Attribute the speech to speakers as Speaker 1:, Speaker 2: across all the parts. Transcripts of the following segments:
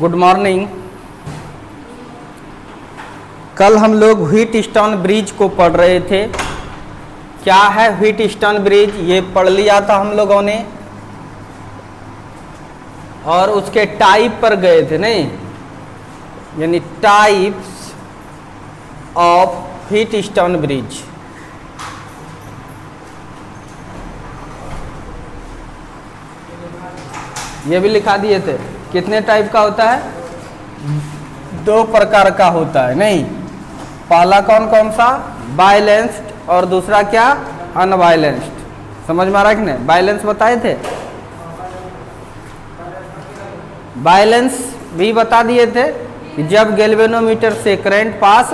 Speaker 1: Good morning. कल हम लोग व्हीटस्टोन ब्रिज को पढ़ रहे थे। क्या है व्हीटस्टोन ब्रिज, ये पढ़ लिया था हम लोगों ने, और उसके टाइप पर गए थे नहीं, यानी टाइप्स ऑफ व्हीटस्टोन ब्रिज। ये भी लिखा दिए थे। कितने टाइप का होता है? 2 प्रकार का होता है नहीं। पहला कौन कौन सा? बैलेंस्ड, और दूसरा क्या? अनबैलेंस्ड। समझ में आ रहा है कि नहीं? बैलेंस बताए थे, बैलेंस भी बता दिए थे कि जब गैल्वेनोमीटर से करंट पास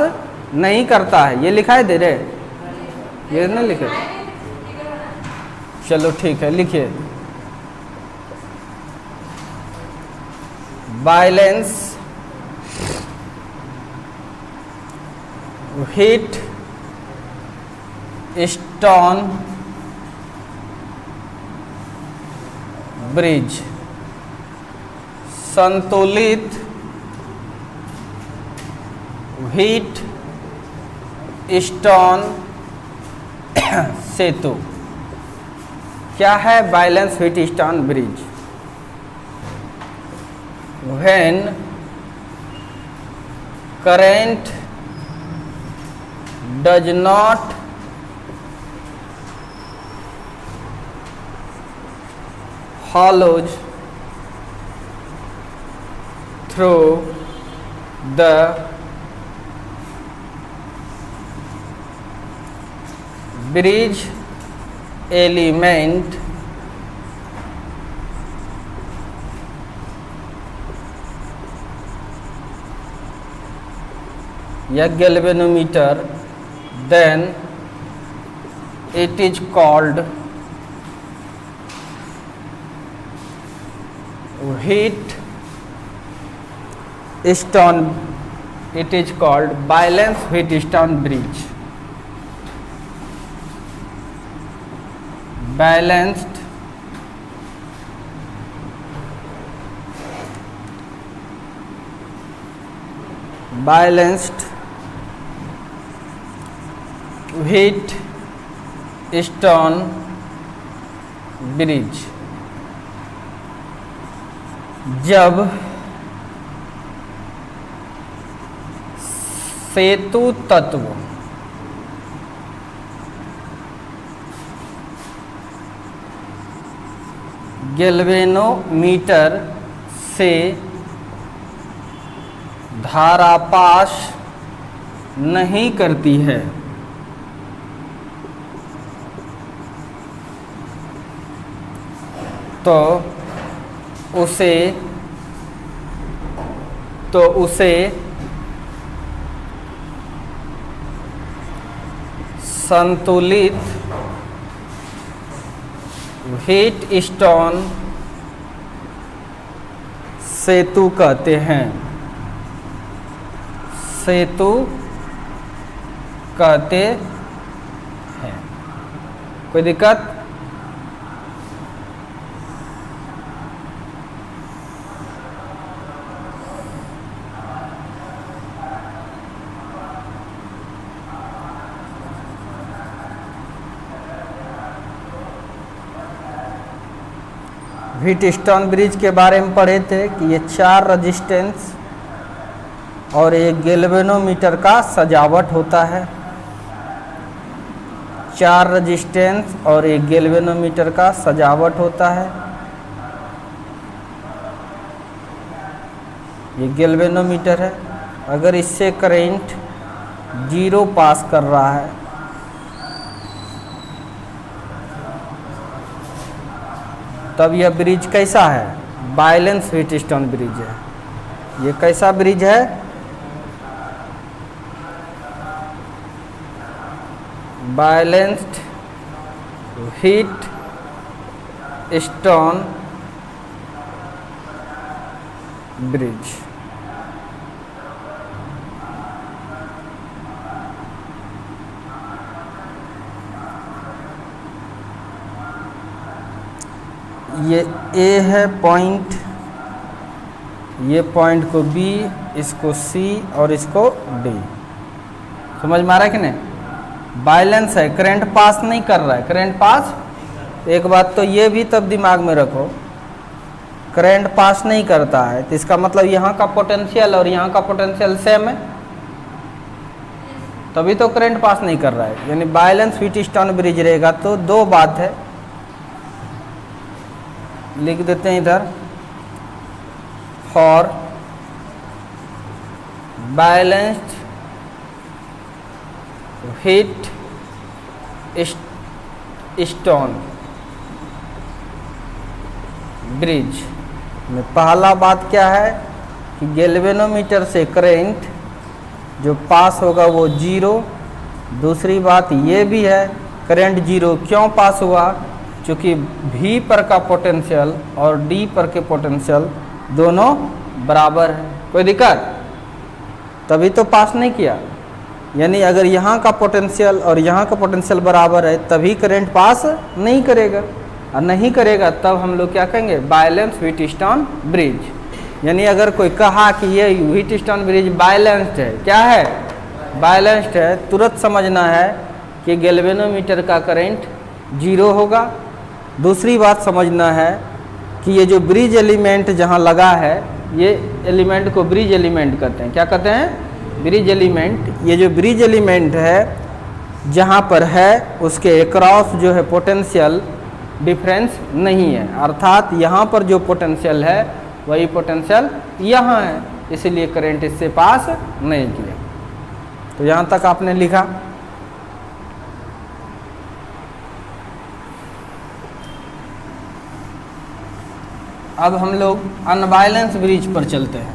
Speaker 1: नहीं करता है। ये लिखा है दे रहे, ये नहीं लिखे? चलो ठीक है, लिखिए। बैलेंस व्हीटस्टोन ब्रिज, संतुलित व्हीटस्टोन सेतु। क्या है balance Wheatstone bridge? When current does not follows through the bridge element, या galvanometer, then it is called Wheatstone, it is called balance Wheatstone bridge. Balanced Wheatstone bridge जब सेतु तत्व galvanometer से धारा पास नहीं करती है तो उसे संतुलित व्हीटस्टोन सेतु कहते हैं। सेतु कहते हैं। कोई दिक्कत? व्हीटस्टोन ब्रिज के बारे में पढ़े थे कि ये 4 रेजिस्टेंस और एक गैल्वेनोमीटर का सजावट होता है। 4 रेजिस्टेंस और एक गैल्वेनोमीटर का सजावट होता है। ये गैल्वेनोमीटर है। अगर इससे करंट 0 पास कर रहा है तब यह ब्रिज कैसा है? बैलेंस व्हीटस्टोन ब्रिज है। ये कैसा ब्रिज है? Balanced Wheatstone bridge. ये ए है पॉइंट, ये पॉइंट को B, इसको C और इसको D। समझ में आ रहा है कि नहीं? बैलेंस है, करंट पास नहीं कर रहा है। करंट पास, एक बात तो ये भी तब दिमाग में रखो, करंट पास नहीं करता है तो इसका मतलब यहाँ का पोटेंशियल और यहाँ का पोटेंशियल सेम है, तभी तो करंट पास नहीं कर रहा है। यानी बैलेंस व्हीटस्टोन ब्रिज रहेगा तो दो बात है, लिख देते हैं इधर, फॉर बैलेंस्ड व्हीटस्टोन ब्रिज में पहला बात क्या है कि गैल्वेनोमीटर से करंट जो पास होगा वो जीरो। दूसरी बात ये भी है, करंट जीरो क्यों पास हुआ? क्योंकि V पर का पोटेंशियल और D पर के पोटेंशियल दोनों बराबर है। कोई दिक्कत? तभी तो पास नहीं किया। यानी अगर यहाँ का पोटेंशियल और यहाँ का पोटेंशियल बराबर है तभी करंट पास नहीं करेगा, और नहीं करेगा तब हम लोग क्या कहेंगे? Balance Wheatstone bridge. यानी अगर कोई कहा कि ये व्हीटस्टोन ब्रिज बैलेंस्ड है, क्या है? बैलेंस्ड है, तुरंत समझना है कि गैल्वेनोमीटर का करंट जीरो होगा। दूसरी बात समझना है कि ये जो ब्रिज एलिमेंट जहाँ लगा है, ये एलिमेंट को ब्रिज एलिमेंट कहते हैं। क्या कहते हैं? Bridge element. ये जो ब्रिज एलिमेंट है जहाँ पर है उसके अक्रॉस जो है पोटेंशियल डिफरेंस नहीं है, अर्थात यहाँ पर जो पोटेंशियल है वही पोटेंशियल यहाँ है, इसलिए करंट इससे पास नहीं किया। तो यहाँ तक आपने लिखा। अब हम लोग अनबैलेंस ब्रिज पर चलते हैं।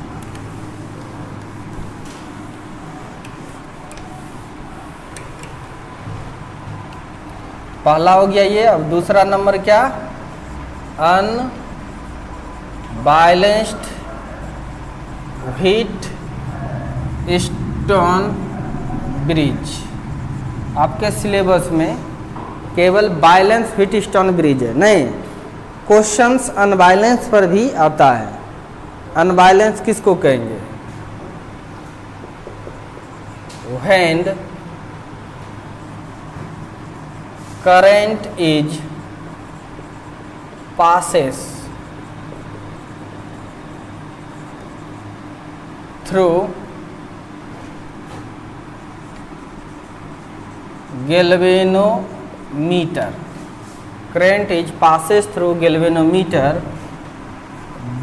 Speaker 1: पहला हो गया ये, अब दूसरा नंबर क्या? Unbalanced Wheatstone bridge. आपके सिलेबस में केवल बैलेंस व्हीटस्टोन ब्रिज है, नहीं, क्वेश्चंस अनबैलेंस पर भी आता है। अनबैलेंस किसको कहेंगे? When current is passes through galvanometer. Current is passes through galvanometer,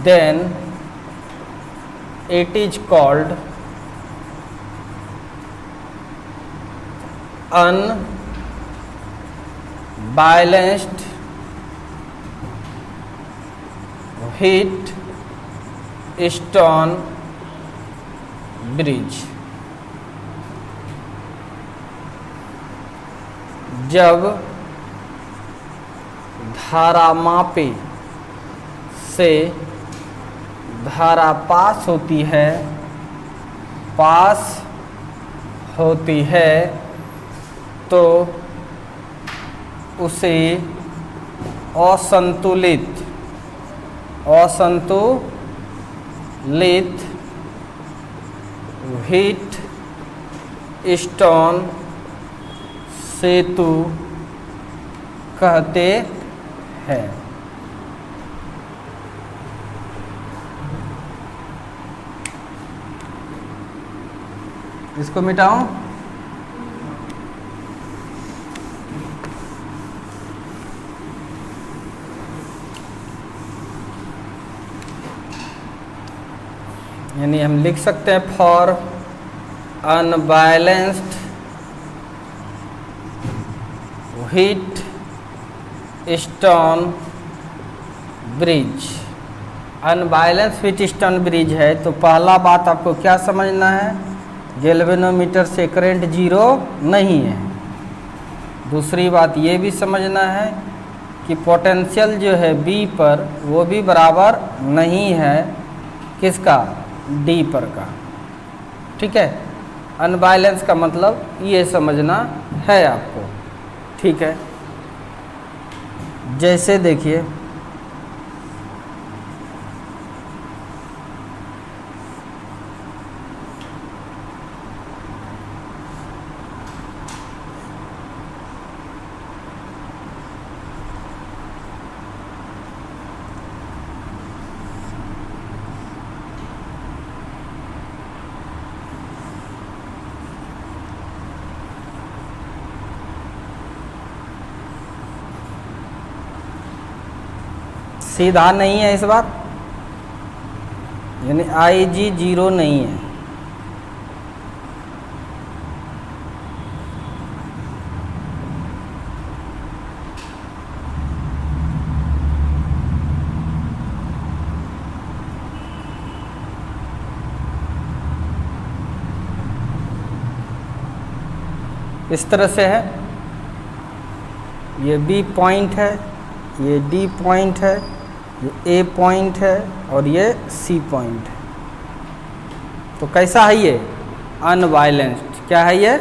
Speaker 1: then it is called unbalanced Wheatstone bridge. जब धारा मापे से धारा पास होती है तो उसे असंतुलित व्हीटस्टोन सेतु कहते हैं। इसको मिटाऊं? यानी हम लिख सकते हैं for unbalanced Wheatstone bridge. Unbalance Wheatstone bridge है तो पहला बात आपको क्या समझना है? गैल्वेनोमीटर से करंट जीरो नहीं है। दूसरी बात ये भी समझना है कि पोटेंशियल जो है B पर वो भी बराबर नहीं है किसका? D पर का। ठीक है, अनबैलेंस का मतलब ये समझना है आपको। ठीक है, जैसे देखिए सीधा नहीं है इस बार, यानी IG 0 नहीं है। इस तरह से है, ये B पॉइंट है, ये D पॉइंट है, ये A पॉइंट है और ये C पॉइंट है। तो कैसा है ये? अनबैलेंस्ड। क्या है ये?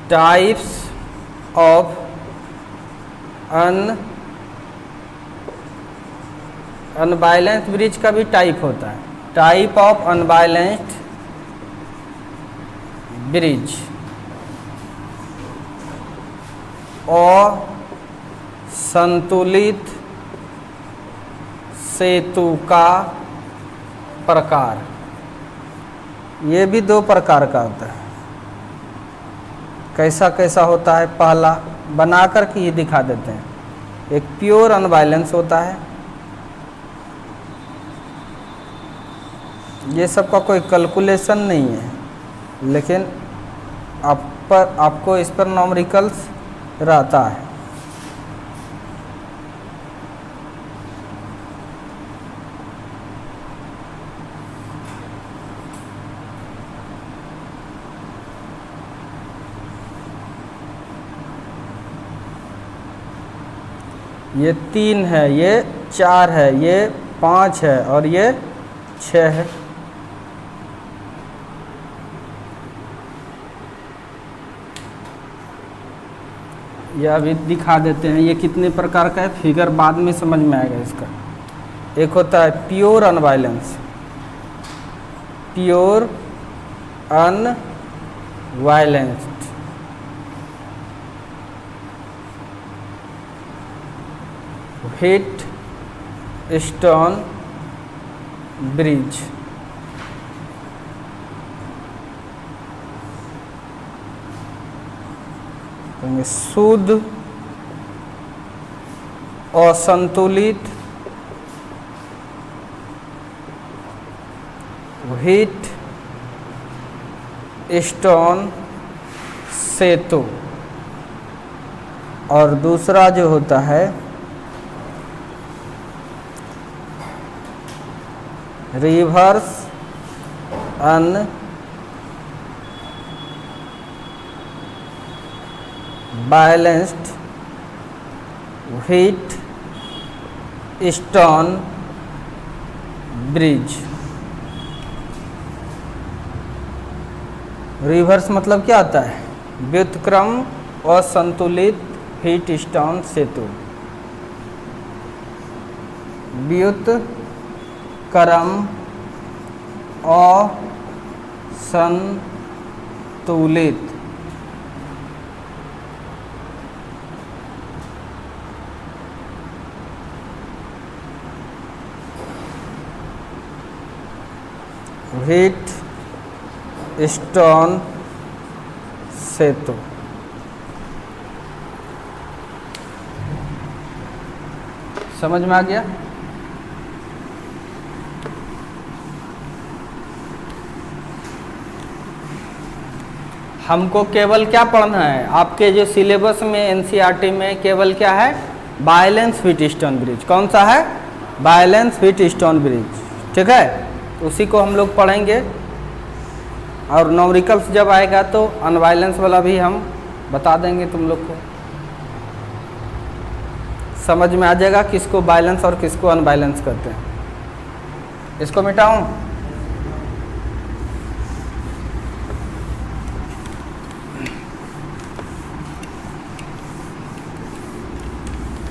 Speaker 1: टाइप्स ऑफ अनबैलेंस्ड ब्रिज का भी टाइप होता है। टाइप ऑफ अनबैलेंस्ड ब्रिज, असंतुलित सेतु का प्रकार। ये भी दो प्रकार का होता है। कैसा कैसा होता है? पहला बना कर के ये दिखा देते हैं। एक प्योर अनबैलेंस होता है, ये सब का कोई कैलकुलेशन नहीं है, लेकिन आपको इस पर न्यूमेरिकल्स रहता है। ये 3 है, ये 4 है, ये 5 है और ये 6 है। ये अभी दिखा देते हैं ये कितने प्रकार का है, फिगर बाद में समझ में आएगा इसका। एक होता है pure unbalance, pure unbalanced, wheat stone bridge. शुद्ध असंतुलित व्हीट स्टोन सेतु। और दूसरा जो होता है reverse unbalanced wheat stone bridge. Reverse मतलब क्या होता है? व्युत्क्रम असंतुलित व्हीट स्टोन सेतु। व्युत्क्रम असंतुलित व्हीट स्टोन सेतु। समझ में आ गया? हमको केवल क्या पढ़ना है? आपके जो सिलेबस में एनसीईआरटी में केवल क्या है? Balance wheat stone bridge. कौन सा है? Balance wheat stone bridge. ठीक है, उसी को हम लोग पढ़ेंगे। और न्यूमेरिकल्स जब आएगा तो अनबैलेंस वाला भी हम बता देंगे तुम लोग को। समझ में आ जाएगा किसको बैलेंस और किसको अनबैलेंस करते हैं। इसको मिटाऊं?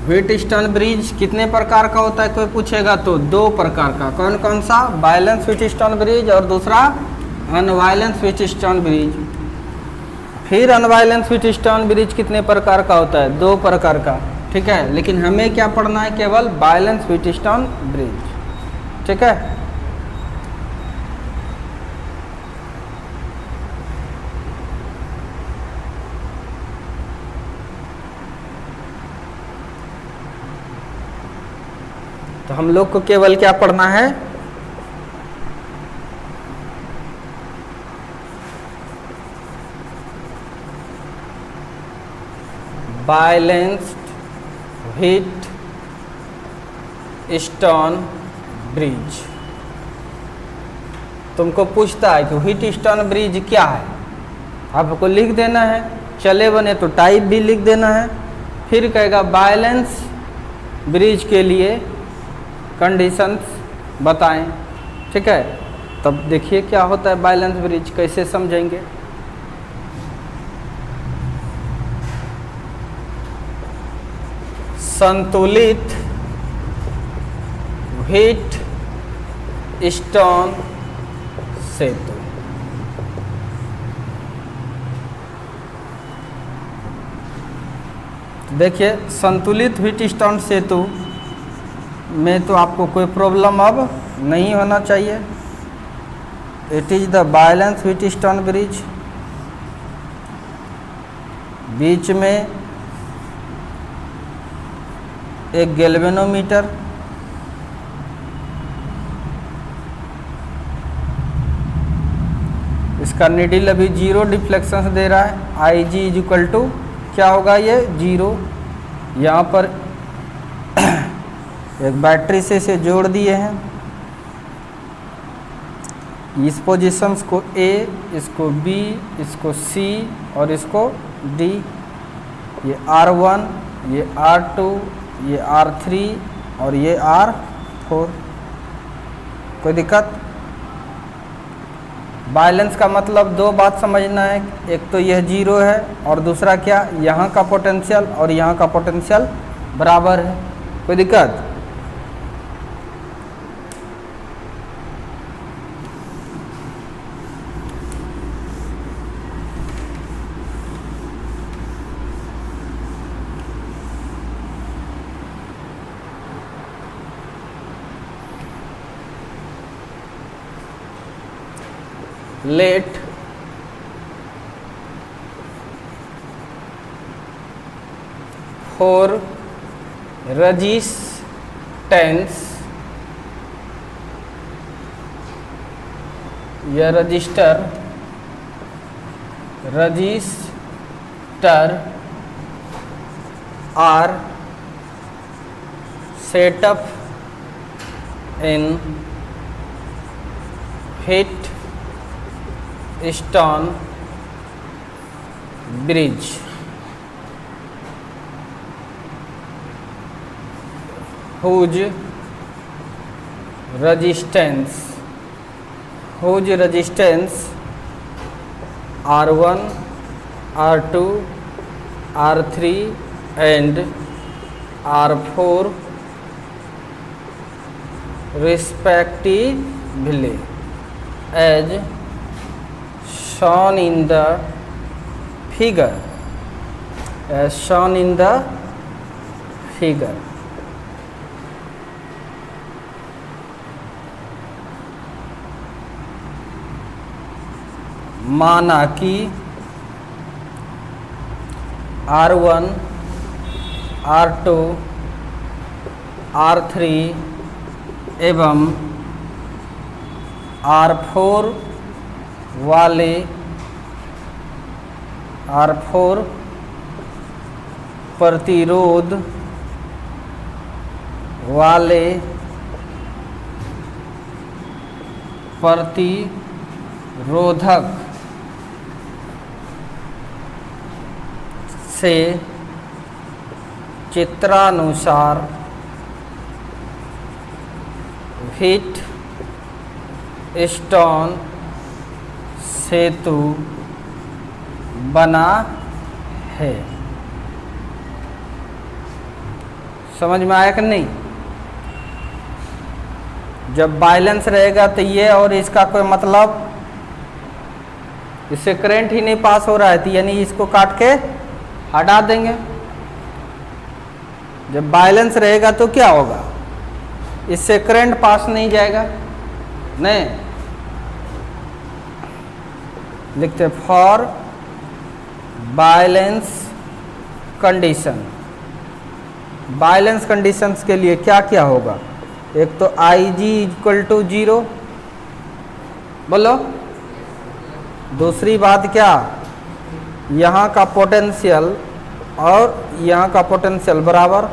Speaker 1: व्हीट स्टोन ब्रिज कितने प्रकार का होता है कोई पूछेगा तो? 2 प्रकार का। कौन कौन सा? बैलेंस व्हीट स्टोन ब्रिज और दूसरा अनबैलेंस व्हीट स्टोन ब्रिज। फिर अनबैलेंस व्हीट स्टोन ब्रिज कितने प्रकार का होता है? 2 प्रकार का। ठीक है, लेकिन हमें क्या पढ़ना है, केवल बायलेंस व्हीटस्टोन ब्रिज। ठीक है, तो हम लोग को केवल क्या पढ़ना है, बैलेंस्ड व्हीटस्टोन ब्रिज। तुमको पूछता है कि व्हीटस्टोन ब्रिज क्या है, आपको लिख देना है, चले बने तो टाइप भी लिख देना है, फिर कहेगा बैलेंस ब्रिज के लिए कंडीशंस बताएं। ठीक है, तब देखिए क्या होता है बैलेंस ब्रिज, कैसे समझेंगे। संतुलित व्हीटस्टोन सेतु। देखिए संतुलित व्हीटस्टोन सेतु में तो आपको कोई प्रॉब्लम अब नहीं होना चाहिए। It is the balance Wheatstone bridge. बीच में एक गैल्वेनोमीटर, इसका नीडल अभी 0 डिफ्लेक्शन दे रहा है। आई जी इज इक्वल टू क्या होगा, ये 0। यहाँ पर एक बैटरी से इसे जोड़ दिए हैं, इस पोजीशंस को A, इसको B, इसको C और इसको D। ये R1, ये R2, ये R3 और ये R4। कोई दिक्कत? बैलेंस का मतलब दो बात समझना है, एक तो यह 0 है और दूसरा क्या, यहाँ का पोटेंशियल और यहाँ का पोटेंशियल बराबर है। कोई दिक्कत? लेट for resistance या register are set up in Wheatstone bridge. whose resistance R1, R2, R3 and R4 respectively as shown in the figure, माना कि R1, R2, R3 एवं R4 प्रतिरोध वाले प्रतिरोधक से चित्रानुसार व्हीटस्टोन सेतु बना है। समझ में आया कि नहीं? जब बैलेंस रहेगा तो ये और इसका कोई मतलब, इससे करंट ही नहीं पास हो रहा है तो यानी इसको काट के हटा देंगे। जब बैलेंस रहेगा तो क्या होगा, इससे करंट पास नहीं जाएगा, नहीं लिखते for balance condition. Balance conditions के लिए क्या क्या होगा, एक तो Ig इक्वल टू 0, बोलो। दूसरी बात क्या, यहाँ का पोटेंशियल और यहाँ का पोटेंशियल बराबर।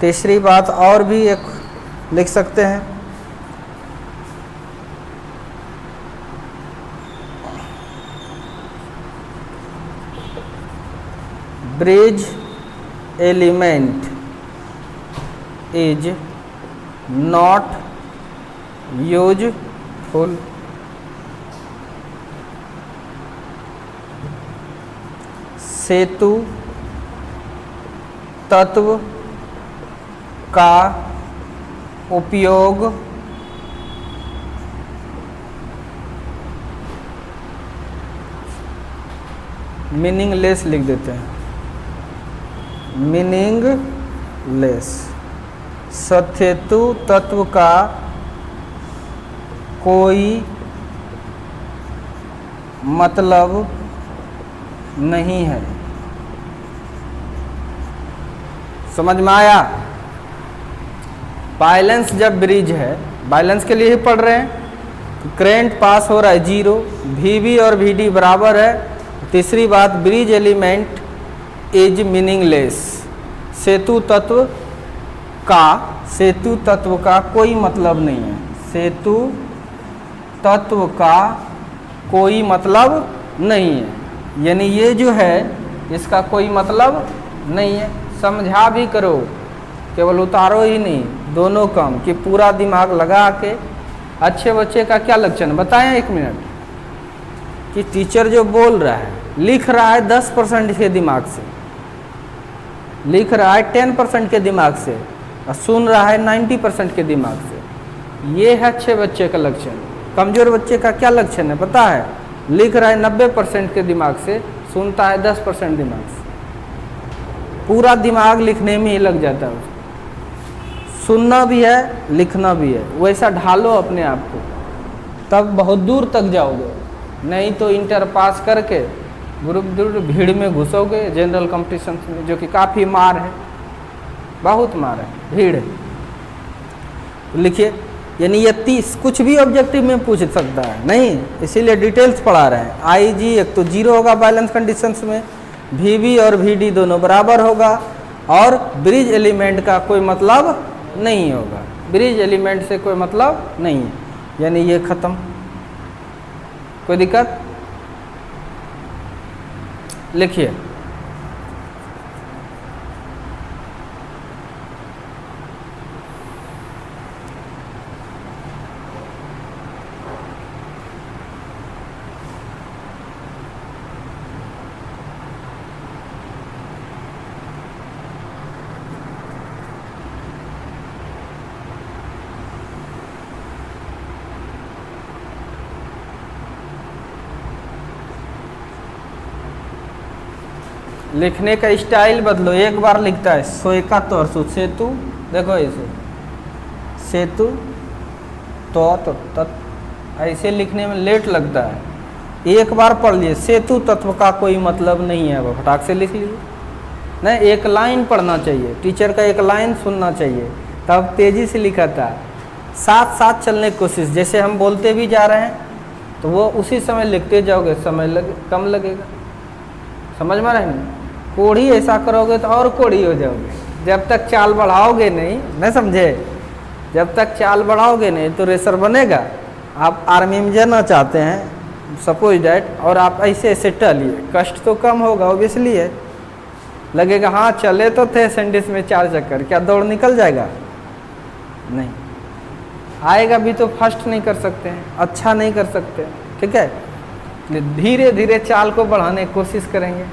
Speaker 1: तीसरी बात और भी एक लिख सकते हैं, bridge element is not useful. सेतु तत्व का उपयोग मीनिंगलेस लिख देते हैं, मीनिंगलेस। ससेतु तत्व का कोई मतलब नहीं है। समझ में आया? बैलेंस जब ब्रिज है, बैलेंस के लिए ही पढ़ रहे हैं, तो करंट पास हो रहा है 0, VB और VD बराबर है। तीसरी बात, ब्रिज एलिमेंट इज मीनिंगलेस। सेतु तत्व का कोई मतलब नहीं है, सेतु तत्व का कोई मतलब नहीं है, यानी ये जो है इसका कोई मतलब नहीं है। समझा भी करो, केवल उतारो ही नहीं, दोनों काम कि पूरा दिमाग लगा के। अच्छे बच्चे का क्या लक्षण बताएं, 1 मिनट, कि टीचर जो बोल रहा है, लिख रहा है 10% के दिमाग से, लिख रहा है 10% के दिमाग से, और सुन रहा है 90% के दिमाग से। ये है अच्छे बच्चे का लक्षण। कमज़ोर बच्चे का क्या लक्षण है पता है, लिख रहा है 90% के दिमाग से, सुनता है 10% दिमाग से, पूरा दिमाग लिखने में ही लग जाता है उसको। सुनना भी है, लिखना भी है, वैसा ढालो अपने आप को, तब बहुत दूर तक जाओगे। नहीं तो इंटर पास करके ग्रुप भीड़ में घुसोगे जनरल कंपटीशन में, जो कि काफ़ी मार है, बहुत मार है, भीड़ है। तो लिखिए, यानी ये 30 कुछ भी ऑब्जेक्टिव में पूछ सकता है, नहीं इसीलिए डिटेल्स पढ़ा रहे हैं। Ig एक तो 0 होगा बैलेंस कंडीशंस में, VB और VD दोनों बराबर होगा, और ब्रिज एलिमेंट का कोई मतलब नहीं होगा, ब्रिज एलिमेंट से कोई मतलब नहीं है, यानी ये खत्म। कोई दिक्कत? लिखिए, लिखने का स्टाइल बदलो। एक बार लिखता है सोएका तोरसु, सेतु, देखो ऐसे सेतु तो तत्, ऐसे लिखने में लेट लगता है। एक बार पढ़ लिए, सेतु तत्व का कोई मतलब नहीं है, वो फटाक से लिख लीजिए। नहीं, एक लाइन पढ़ना चाहिए, टीचर का एक लाइन सुनना चाहिए, तब तेज़ी से लिखा था। साथ साथ चलने की कोशिश, जैसे हम बोलते भी जा रहे हैं तो वो उसी समय लिखते जाओगे, समय कम लगेगा। समझ में रहे? कोढ़ी ऐसा करोगे तो और कोढ़ी हो जाओगे। जब तक चाल बढ़ाओगे नहीं समझे, जब तक चाल बढ़ाओगे नहीं तो रेसर बनेगा। आप आर्मी में जाना चाहते हैं सपोज डैट, और आप ऐसे ऐसे टलिए, कष्ट तो कम होगा ओबियसली है, लगेगा हाँ चले तो थे सैंडिस में 4 चक्कर, क्या दौड़ निकल जाएगा? नहीं आएगा भी तो फर्स्ट नहीं कर सकते हैं, अच्छा नहीं कर सकते, ठीक है। धीरे धीरे चाल को बढ़ाने की कोशिश करेंगे।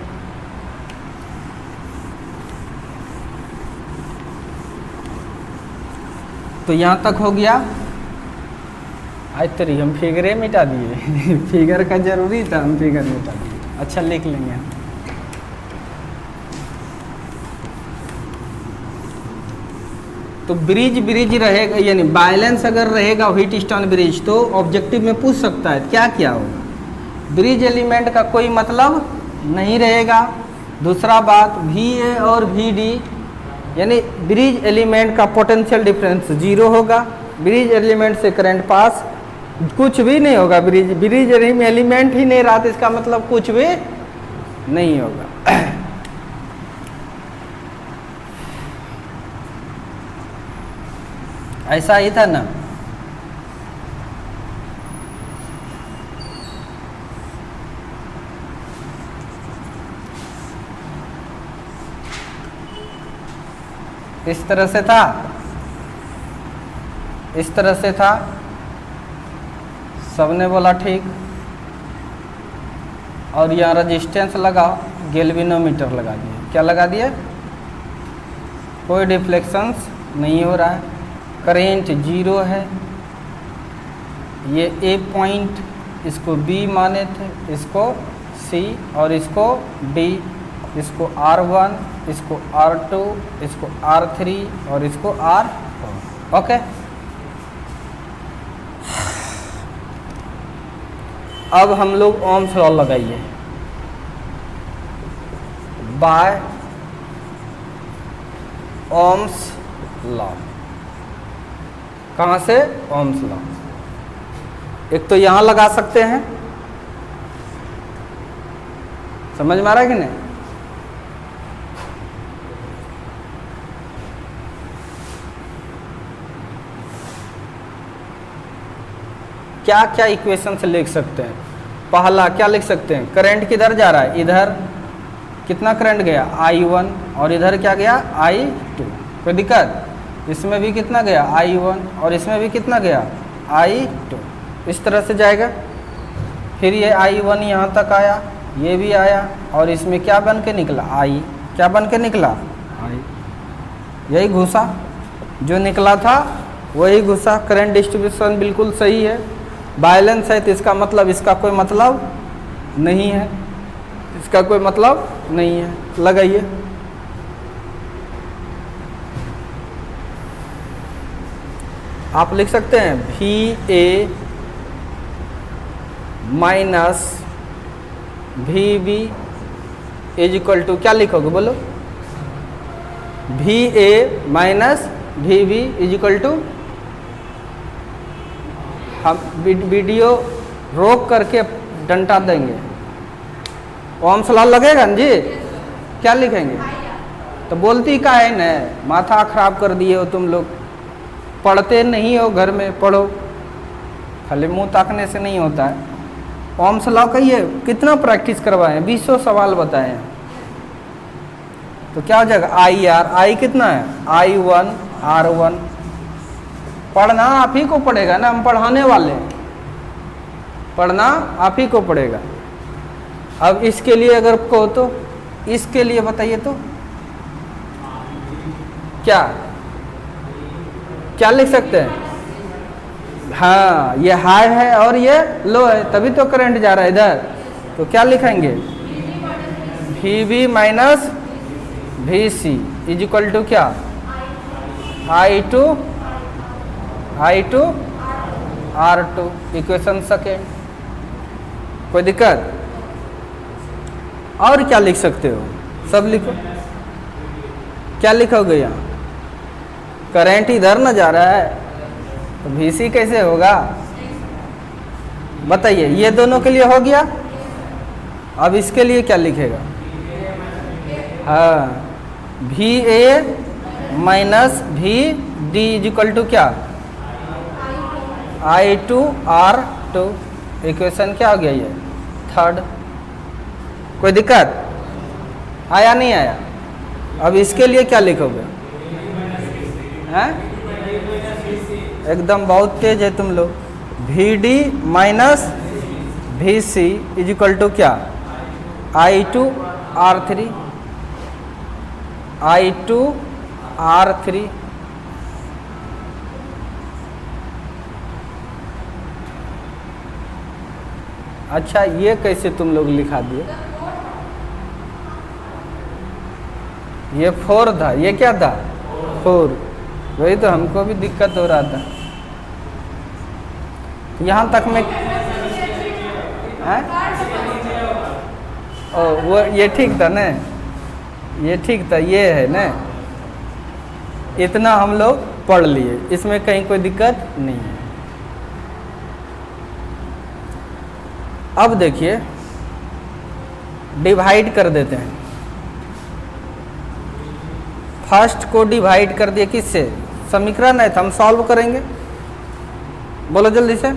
Speaker 1: तो यहाँ तक हो गया। आज तरी हम फिगरे मिटा दिए फिगर का जरूरी था, हम फिगर मिटा दिए। अच्छा लिख लेंगे। तो ब्रिज ब्रिज रहेगा, यानी बैलेंस अगर रहेगा व्हीटस्टोन ब्रिज तो ऑब्जेक्टिव में पूछ सकता है क्या क्या होगा। ब्रिज एलिमेंट का कोई मतलब नहीं रहेगा। दूसरा बात VA और VD यानी ब्रिज एलिमेंट का पोटेंशियल डिफरेंस 0 होगा। ब्रिज एलिमेंट से करंट पास कुछ भी नहीं होगा। ब्रिज एलिमेंट ही नहीं रहा तो इसका मतलब कुछ भी नहीं होगा। ऐसा ही था ना। इस तरह से था, इस तरह से था, सबने बोला ठीक। और यहाँ रेजिस्टेंस लगाओ, गैल्वेनोमीटर लगा दिए। क्या लगा दिए? कोई डिफ्लेक्शंस नहीं हो रहा है, करेंट 0 है। ये A पॉइंट, इसको B माने थे, इसको C और इसको D, इसको R1, इसको R2, इसको R3 और इसको R4। ओके, अब हम लोग ओम्स लॉ लगाइए। बाय ओम्स लॉ, कहाँ से? Ohm's law. एक तो यहां लगा सकते हैं, समझ में आ रहा है कि नहीं? क्या क्या इक्वेशन से लिख सकते हैं? पहला क्या लिख सकते हैं? करंट किधर जा रहा है? इधर कितना करंट गया? I1 और इधर क्या गया? I2। कोई दिक्कत? इसमें भी कितना गया? I1 और इसमें भी कितना गया? I2। इस तरह से जाएगा। फिर ये I1 यहाँ तक आया, ये भी आया और इसमें क्या बन के निकला? I। क्या बन के निकला? I। यही घुसा, जो निकला था वही घुसा। करंट डिस्ट्रीब्यूशन बिल्कुल सही है, बैलेंस है, तो इसका मतलब इसका कोई मतलब नहीं है, इसका कोई मतलब नहीं है। लगाइए। आप लिख सकते हैं VA minus VB is equal to, क्या लिखोगे बोलो? VA minus VB is equal to, हम वीडियो रोक करके डंटा देंगे। ओम्स लॉ लगेगा ना जी? क्या लिखेंगे? तो बोलती का है न, माथा खराब कर दिए हो तुम लोग। पढ़ते नहीं हो, घर में पढ़ो, खाली मुंह ताकने से नहीं होता है। ओम्स लॉ का ये कितना प्रैक्टिस करवाएं? 20 सवाल बताए हैं। तो क्या हो जाएगा? IR, I कितना है? I1 R1। पढ़ना आप ही को पड़ेगा ना, हम पढ़ाने वाले हैं, पढ़ना आप ही को पड़ेगा। अब इसके लिए अगर कहो तो, इसके लिए बताइए तो क्या क्या लिख सकते हैं? हाँ, ये हाई है और ये लो है, तभी तो करंट जा रहा है इधर। तो क्या लिखेंगे? VB minus VC is equal to क्या? I2 R2। Equation second. कोई दिक्कत? और क्या लिख सकते हो? सब लिखो। क्या लिखोगे यहाँ? करंट इधर ना जा रहा है तो VC कैसे होगा? बताइए। ये दोनों के लिए हो गया। अब इसके लिए क्या लिखेगा? हाँ, VA minus VD is equal to क्या? I2 R2। इक्वेशन क्या हो गया? ये थर्ड। कोई दिक्कत? आया नहीं आया? अब इसके लिए क्या लिखोगे? हैं? एकदम बहुत तेज है तुम लोग। VD minus VC is equal to क्या? I2 R3। I2 R3। अच्छा, ये कैसे तुम लोग लिखा दिए? ये 4 था, ये क्या था? 4। वही तो हमको भी दिक्कत हो रहा था। यहाँ तक में हैं? ओ वो ये ठीक था ना, ये ठीक था, ये है ना, इतना हम लोग पढ़ लिए, इसमें कहीं कोई दिक्कत नहीं है। अब देखिए डिवाइड कर देते हैं। फर्स्ट को डिवाइड कर दिया किससे? समीकरण है तो हम सॉल्व करेंगे, बोलो जल्दी से।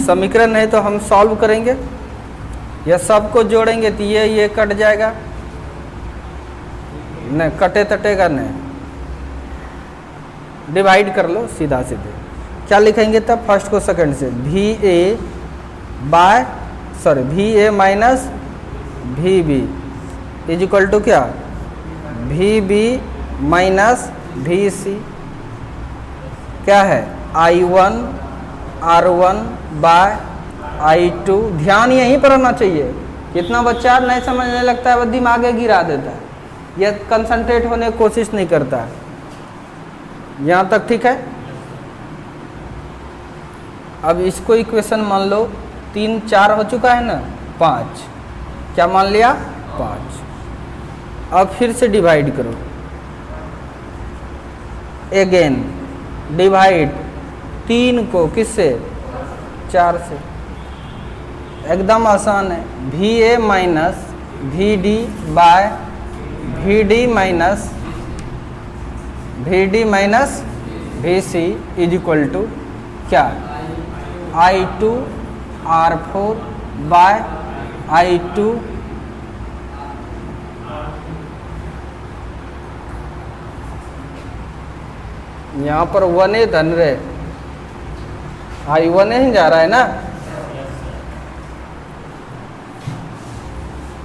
Speaker 1: समीकरण है तो हम सॉल्व करेंगे, या सबको जोड़ेंगे तो ये कट जाएगा, नहीं कटे तटेगा नहीं, डिवाइड कर लो सीधा सीधे। क्या लिखेंगे तब? फर्स्ट को सेकंड से, V A minus V B is equal to क्या? V B minus V C क्या है? I1 R1 bye I2। ध्यान यहीं पर होना चाहिए। कितना बच्चा नहीं समझने लगता है, वो दिमागे गिरा देता है, यह कंसंट्रेट होने की कोशिश नहीं करता है। यहाँ तक ठीक है? अब इसको इक्वेशन मान लो 3 4 हो चुका है ना, 5 क्या मान लिया? 5। अब फिर से डिवाइड करो, अगेन डिवाइड 3 को किससे? 4 से। एकदम आसान है। V A minus V D by V D minus V C is equal to क्या? I2 R4 बाय I2 यहाँ पर 1 धन रे, I1 ही जा रहा है ना,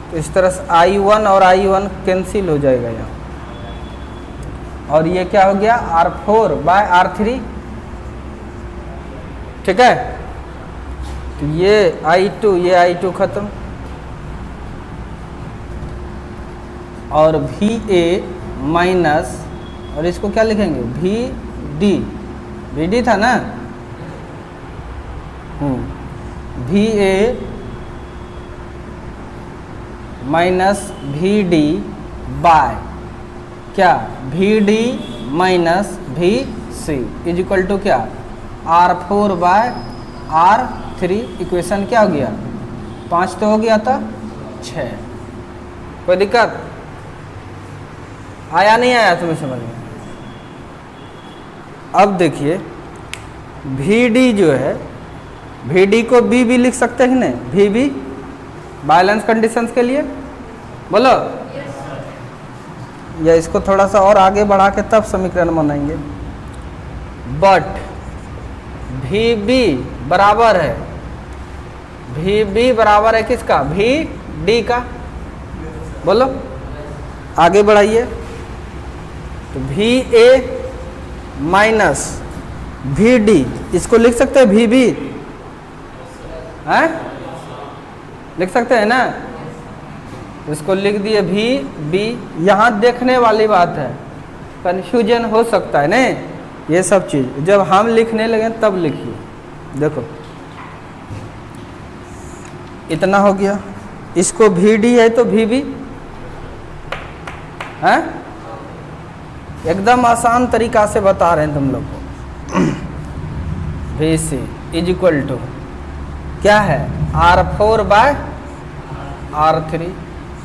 Speaker 1: तो इस तरह से I1 और I1 कैंसिल हो जाएगा यहाँ, और ये क्या हो गया? R4 bye R3। ठीक है, तो ये I2 खत्म, और VA माइनस, और इसको क्या लिखेंगे? VD था ना, VA माइनस VD बाय क्या? VD minus VC is equal to क्या? R4 bye R3। इक्वेशन क्या हो गया? 5 तो हो गया था, 6। कोई दिक्कत आया नहीं आया तुम्हें समझ में? अब देखिए VD जो है, VD को B भी लिख सकते हैं ना, VB बैलेंस कंडीशंस के लिए, बोलो या इसको थोड़ा सा और आगे बढ़ा के तब समीकरण बनाएंगे। बट VB बराबर है, VB बराबर है किसका? VD का। बोलो आगे बढ़ाइए, तो VA माइनस VD, इसको लिख सकते हैं VB, हैं? लिख सकते हैं ना, इसको लिख दिए VB। यहाँ देखने वाली बात है, कन्फ्यूजन हो सकता है नहीं, ये सब चीज़ जब हम लिखने लगे तब लिखिए। देखो इतना हो गया, इसको VD है तो VB है। एकदम आसान तरीका से बता रहे हैं तुम लोग को। VC इज इक्वल टू क्या है? R4 bye R3।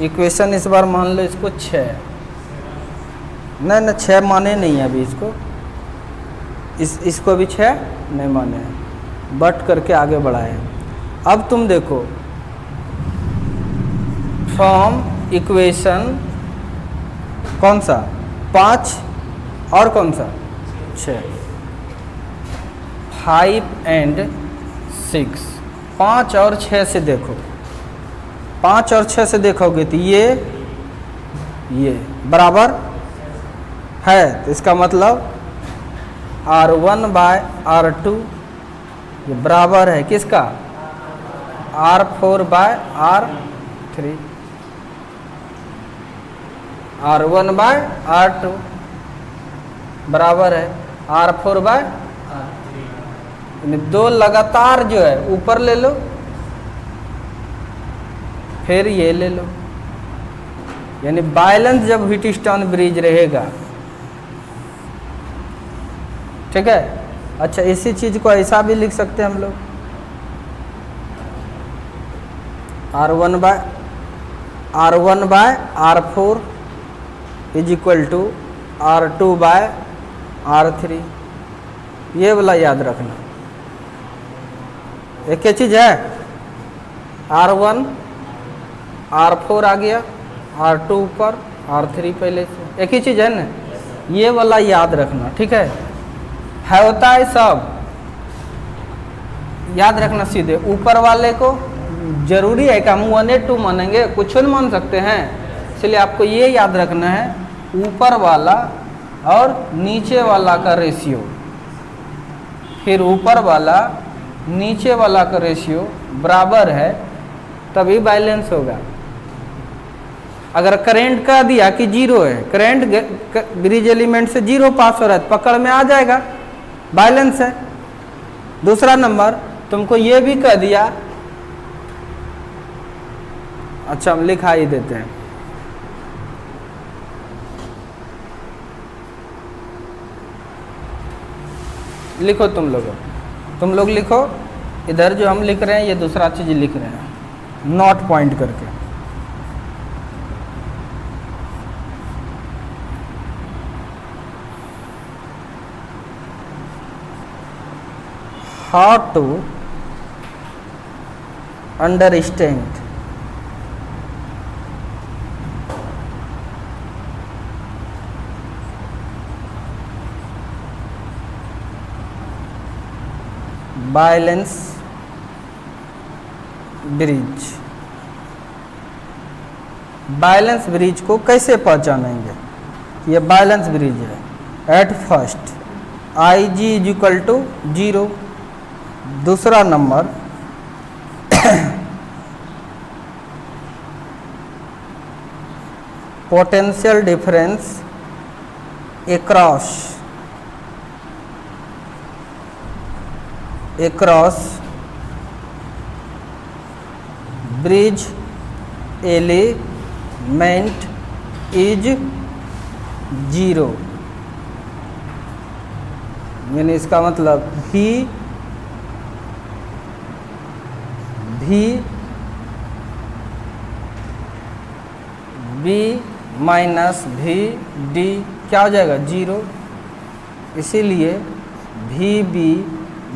Speaker 1: इक्वेशन इस बार मान लो इसको 6, नहीं 6 माने नहीं है अभी इसको, इसको भी 6 नहीं माने हैं, बट करके आगे बढ़ाए। अब तुम देखो फ्रॉम इक्वेशन कौन सा? 5 और कौन सा? 6, 5 एंड 6। 5 और 6 से देखो, 5 और 6 से देखोगे तो ये बराबर है, तो इसका मतलब R1 बाय R2 ये बराबर है किसका? R4 bye R3। R1 bye R2 बराबर है R4 बाय दो लगातार जो है ऊपर ले लो, फिर ये ले लो, यानी बैलेंस जब व्हीटस्टोन ब्रिज रहेगा, ठीक है। अच्छा, इसी चीज को ऐसा भी लिख सकते हैं हम लोग, R1 by R4 is equal to R2 by R3। ये वाला याद रखना, एक ही चीज है, R1 R4 आ गया, R2 ऊपर R3 पहले से, एक ही चीज है ना, ये वाला याद रखना, ठीक है होता है सब याद रखना। सीधे ऊपर वाले को जरूरी है कि हम 1/2 मानेंगे, कुछ नहीं मान सकते हैं, इसलिए आपको ये याद रखना है ऊपर वाला और नीचे वाला का रेशियो, फिर ऊपर वाला नीचे वाला का रेशियो बराबर है, तभी बैलेंस होगा। अगर करंट का दिया कि 0 है, करंट ब्रिज एलिमेंट से 0 पास हो रहा है, पकड़ में आ जाएगा, बैलेंस है। दूसरा नंबर तुमको ये भी कह दिया, अच्छा हम लिखा ही देते हैं, लिखो तुम लोग लिखो, इधर जो हम लिख रहे हैं ये दूसरा चीज लिख रहे हैं, नॉट पॉइंट करके। How to understand balance bridge, balance bridge को कैसे पहचानेंगे, ये बैलेंस ब्रिज है। At first IG is equal to 0, दूसरा number potential difference across bridge element is 0, यानी इसका मतलब V माइनस VD क्या हो जाएगा 0, इसीलिए VB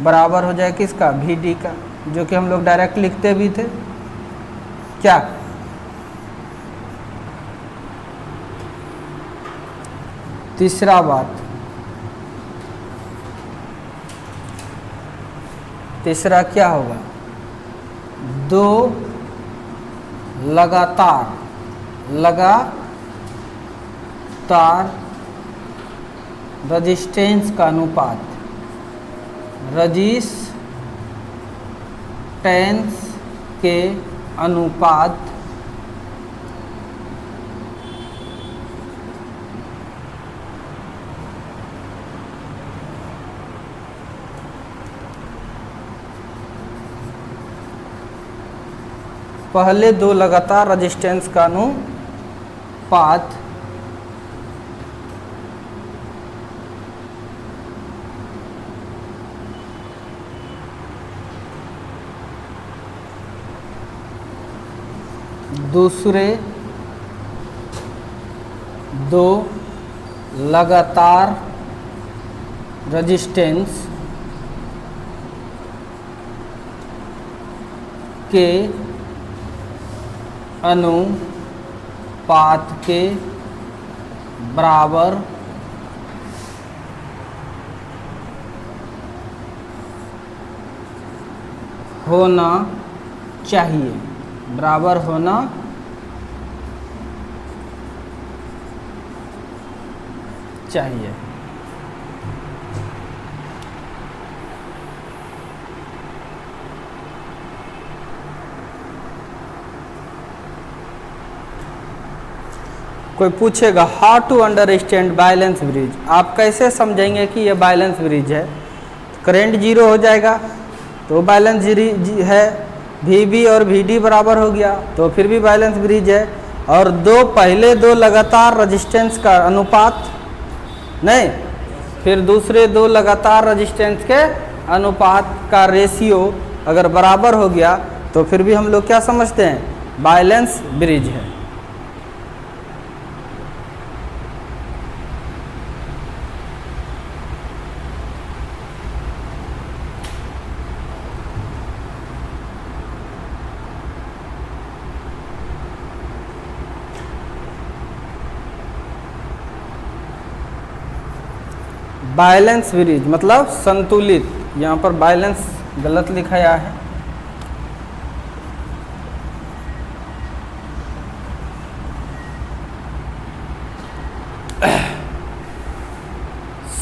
Speaker 1: बराबर हो जाए किसका, VD का, जो कि हम लोग डायरेक्ट लिखते भी थे क्या। तीसरा बात, तीसरा क्या होगा, दो लगातार रेजिस्टेंस का अनुपात, रेजिस्टेंस के अनुपात पहले दो लगातार रेजिस्टेंस का अनुपात दूसरे दो लगातार रेजिस्टेंस के अनुपात के बराबर होना चाहिए, बराबर होना चाहिए। कोई पूछेगा how to understand balance bridge, आप कैसे समझेंगे कि ये बैलेंस ब्रिज है? करंट जीरो हो जाएगा तो बैलेंस ब्रिज है, VB और VD बराबर हो गया तो फिर भी बैलेंस ब्रिज है। और पहले दो लगातार रजिस्टेंस का अनुपात नहीं, फिर दूसरे दो लगातार रजिस्टेंस के अनुपात का रेशियो अगर बराबर हो गया तो फिर भी हम लोग क्या समझते हैं? बैलेंस ब्रिज है। बैलेंस ब्रिज मतलब संतुलित, यहाँ पर बैलेंस गलत लिखाया है।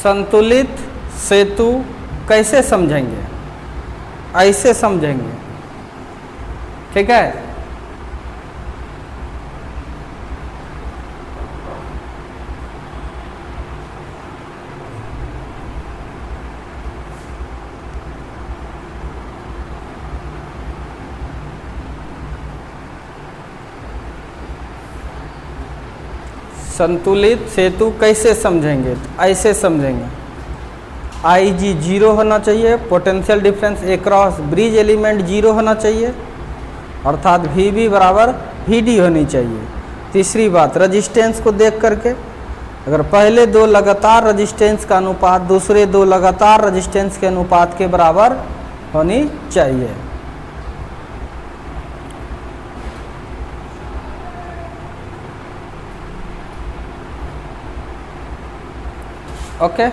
Speaker 1: संतुलित सेतु कैसे समझेंगे? ऐसे समझेंगे, ठीक है। संतुलित सेतु कैसे समझेंगे? तो ऐसे समझेंगे, IG जीरो होना चाहिए, potential difference across bridge element zero होना चाहिए, अर्थात VB बराबर VD होनी चाहिए। तीसरी बात, रजिस्टेंस को देख करके अगर पहले दो लगातार रजिस्टेंस का अनुपात दूसरे दो लगातार रजिस्टेंस के अनुपात के बराबर होनी चाहिए। ओके,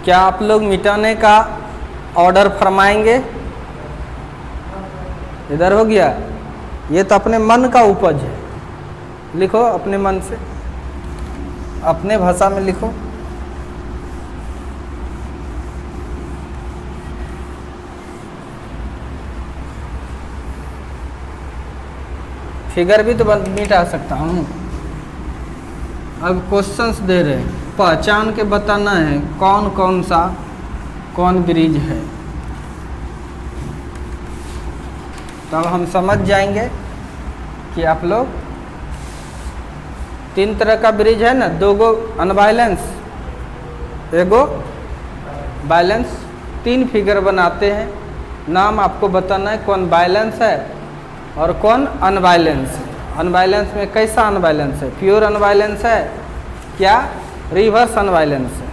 Speaker 1: क्या आप लोग मिटाने का ऑर्डर फरमाएंगे? इधर हो गया, ये तो अपने मन का उपज है, लिखो अपने मन से, अपने भाषा में लिखो। फिगर भी तो मिटा सकता हूँ। अब क्वेश्चंस दे रहे हैं, पहचान के बताना है कौन कौन सा कौन ब्रिज है, तब हम समझ जाएंगे कि आप लोग तीन तरह का ब्रिज है ना, दो गो अनबैलेंस, एगो बैलेंस, तीन फिगर बनाते हैं। नाम आपको बताना है कौन बैलेंस है और कौन अनबैलेंस है। अनबैलेंस में कैसा अनबैलेंस है? प्योर अनबैलेंस है क्या रिवर्स अनबैलेंस है?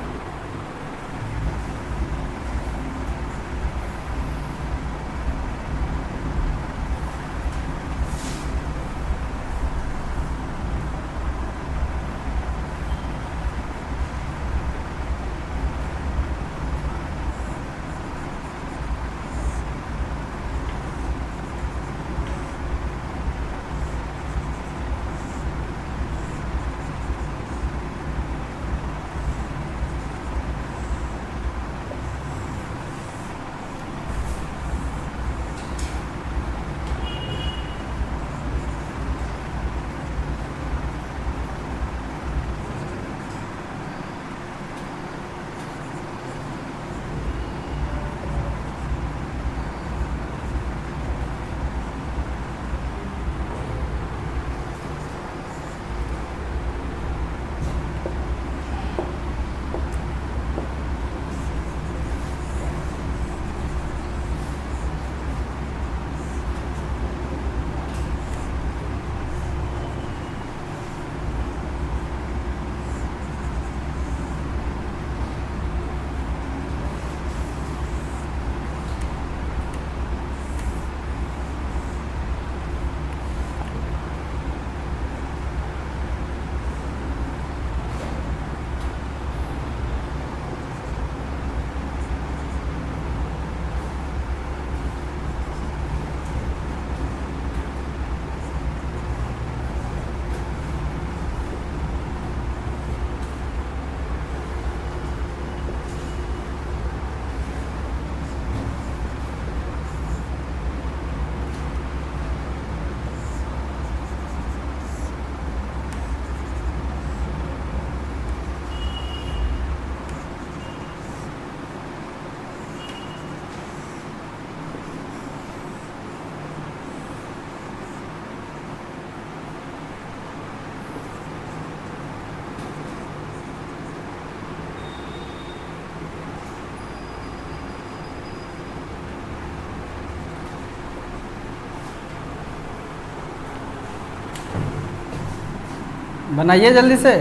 Speaker 1: बनाइए जल्दी से।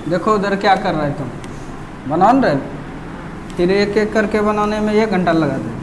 Speaker 1: देखो उधर क्या कर रहे तुम, बना रहे, फिर एक एक करके बनाने में 1 घंटा लगा दे।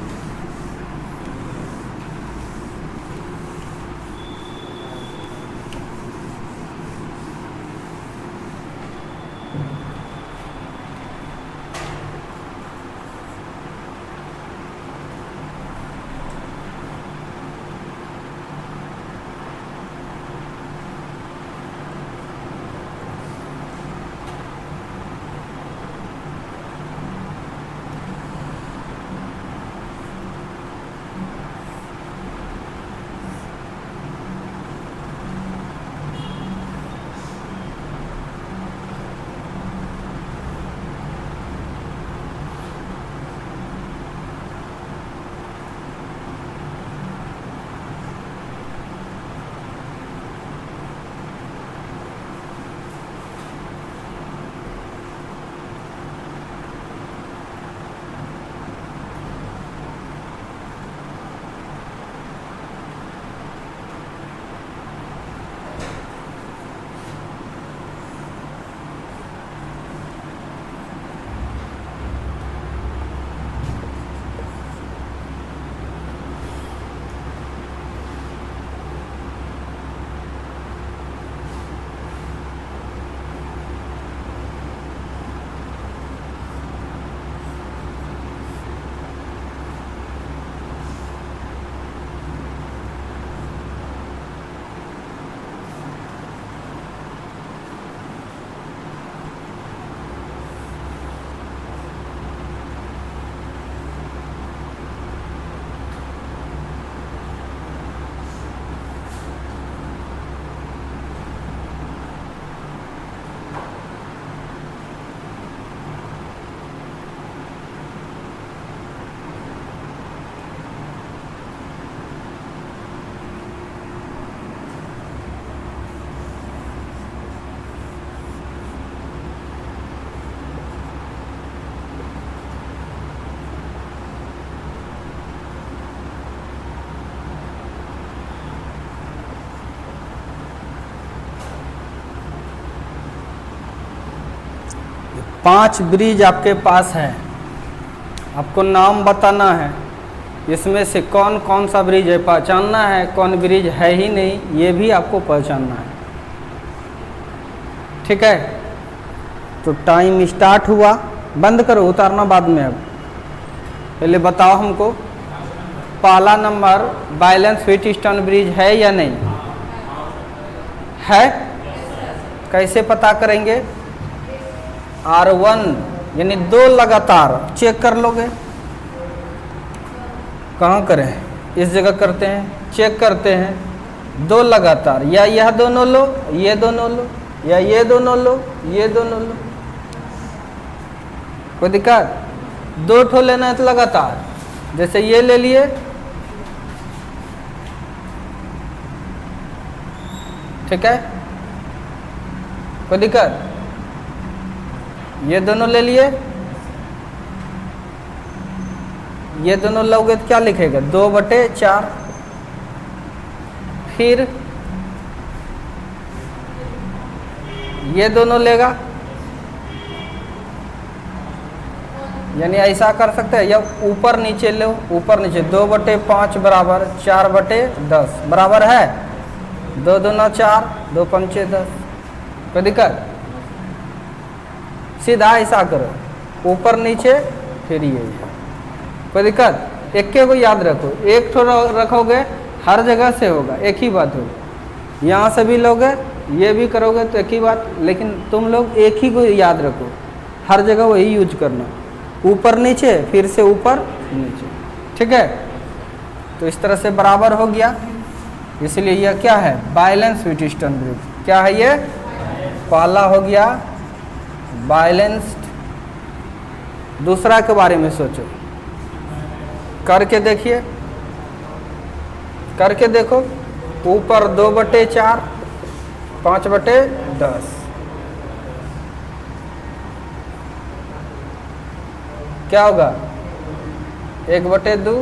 Speaker 1: पांच ब्रिज आपके पास है, आपको नाम बताना है, इसमें से कौन कौन सा ब्रिज है पहचानना है, कौन ब्रिज है ही नहीं ये भी आपको पहचानना है। ठीक है, तो टाइम स्टार्ट हुआ, बंद करो, उतारना बाद में। अब पहले बताओ हमको, पहला नंबर बैलेंस व्हीटस्टोन ब्रिज है या नहीं है? कैसे पता करेंगे? R1 यानी 2 लगातार चेक कर लोगे। कहाँ करें? इस जगह करते हैं, चेक करते हैं 2 लगातार, या यह दोनों लो, ये दोनों लो, या ये दोनों लो, ये दोनों लो। कोई दिक्कत? 2 ठो लेना है तो लगातार, जैसे ये ले लिए, ठीक है, कोई दिक्कत? ये दोनों ले लिए, ये दोनों लोगे तो क्या लिखेगा? 2/4। फिर ये दोनों लेगा, यानी ऐसा कर सकते हैं, या ऊपर नीचे लो, ऊपर नीचे 2/5 बराबर 4/10 बराबर है 2 दूना 4, 2 पंचे 10। कोई दिक्कत? सीधा ऐसा करो, ऊपर नीचे फिर ये। कोई दिक्कत? एक को याद रखो, एक ठो रखोगे हर जगह से होगा, एक ही बात होगी। यहाँ से भी लोगे, ये भी करोगे तो एक ही बात, लेकिन तुम लोग एक ही को याद रखो, हर जगह वही यूज करना, ऊपर नीचे फिर से ऊपर नीचे। ठीक है, तो इस तरह से बराबर हो गया। इसलिए यह क्या है? Balance Wheatstone bridge. क्या है ये? पहला हो गया बैलेंस्ड। दूसरा के बारे में सोचो, करके देखिए, करके देखो। ऊपर 2/4, 5/10, क्या होगा? 1/2,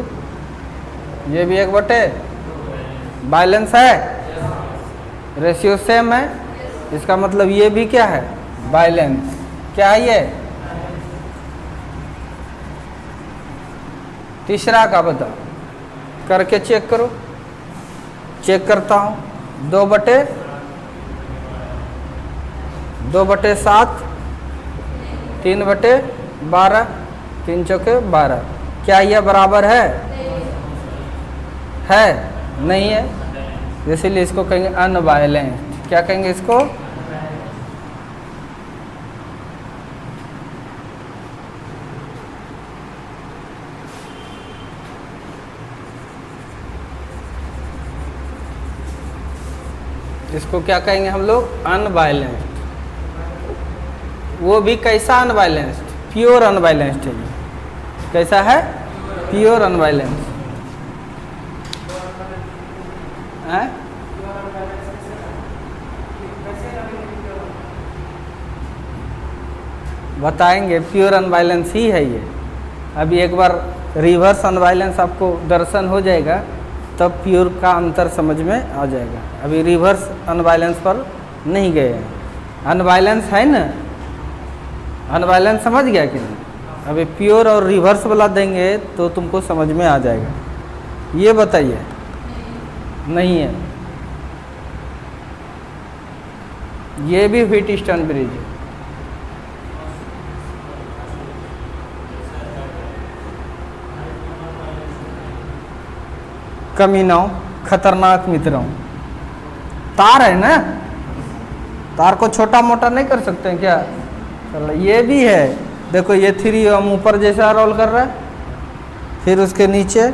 Speaker 1: ये भी 1/, बैलेंस है। रेशियो सेम है, इसका मतलब ये भी क्या है, बैलेंस। क्या है ये? तीसरा का बताओ, करके चेक करो। चेक करता हूँ, 2/7, 3/12, 3 चौके 12। क्या यह बराबर है? नहीं है, इसीलिए इसको कहेंगे अनबैलेंस्ड। क्या कहेंगे इसको? इसको क्या कहेंगे हम लोग? अनबैलेंस्ड। वो भी कैसा अनबैलेंस्ड? प्योर अनबैलेंस्ड है ये। कैसा है? प्योर अनबैलेंस्ड है। बताएंगे, प्योर अनबैलेंस ही है ये। अभी एक बार रिवर्स अनबैलेंस आपको दर्शन हो जाएगा, तब प्योर का अंतर समझ में आ जाएगा। अभी रिवर्स अनबैलेंस पर नहीं गए हैं। अनबैलेंस है ना, अनबैलेंस समझ गया कि नहीं? अभी प्योर और रिवर्स वाला देंगे तो तुमको समझ में आ जाएगा। ये बताइए, नहीं है। ये भी व्हीटस्टोन ब्रिज है। कमीनाओं, खतरनाक मित्रों, तार है ना, तार को छोटा मोटा नहीं कर सकते हैं क्या? चलो ये भी है। देखो ये 3 हम ऊपर जैसा रोल कर रहा है, फिर उसके नीचे,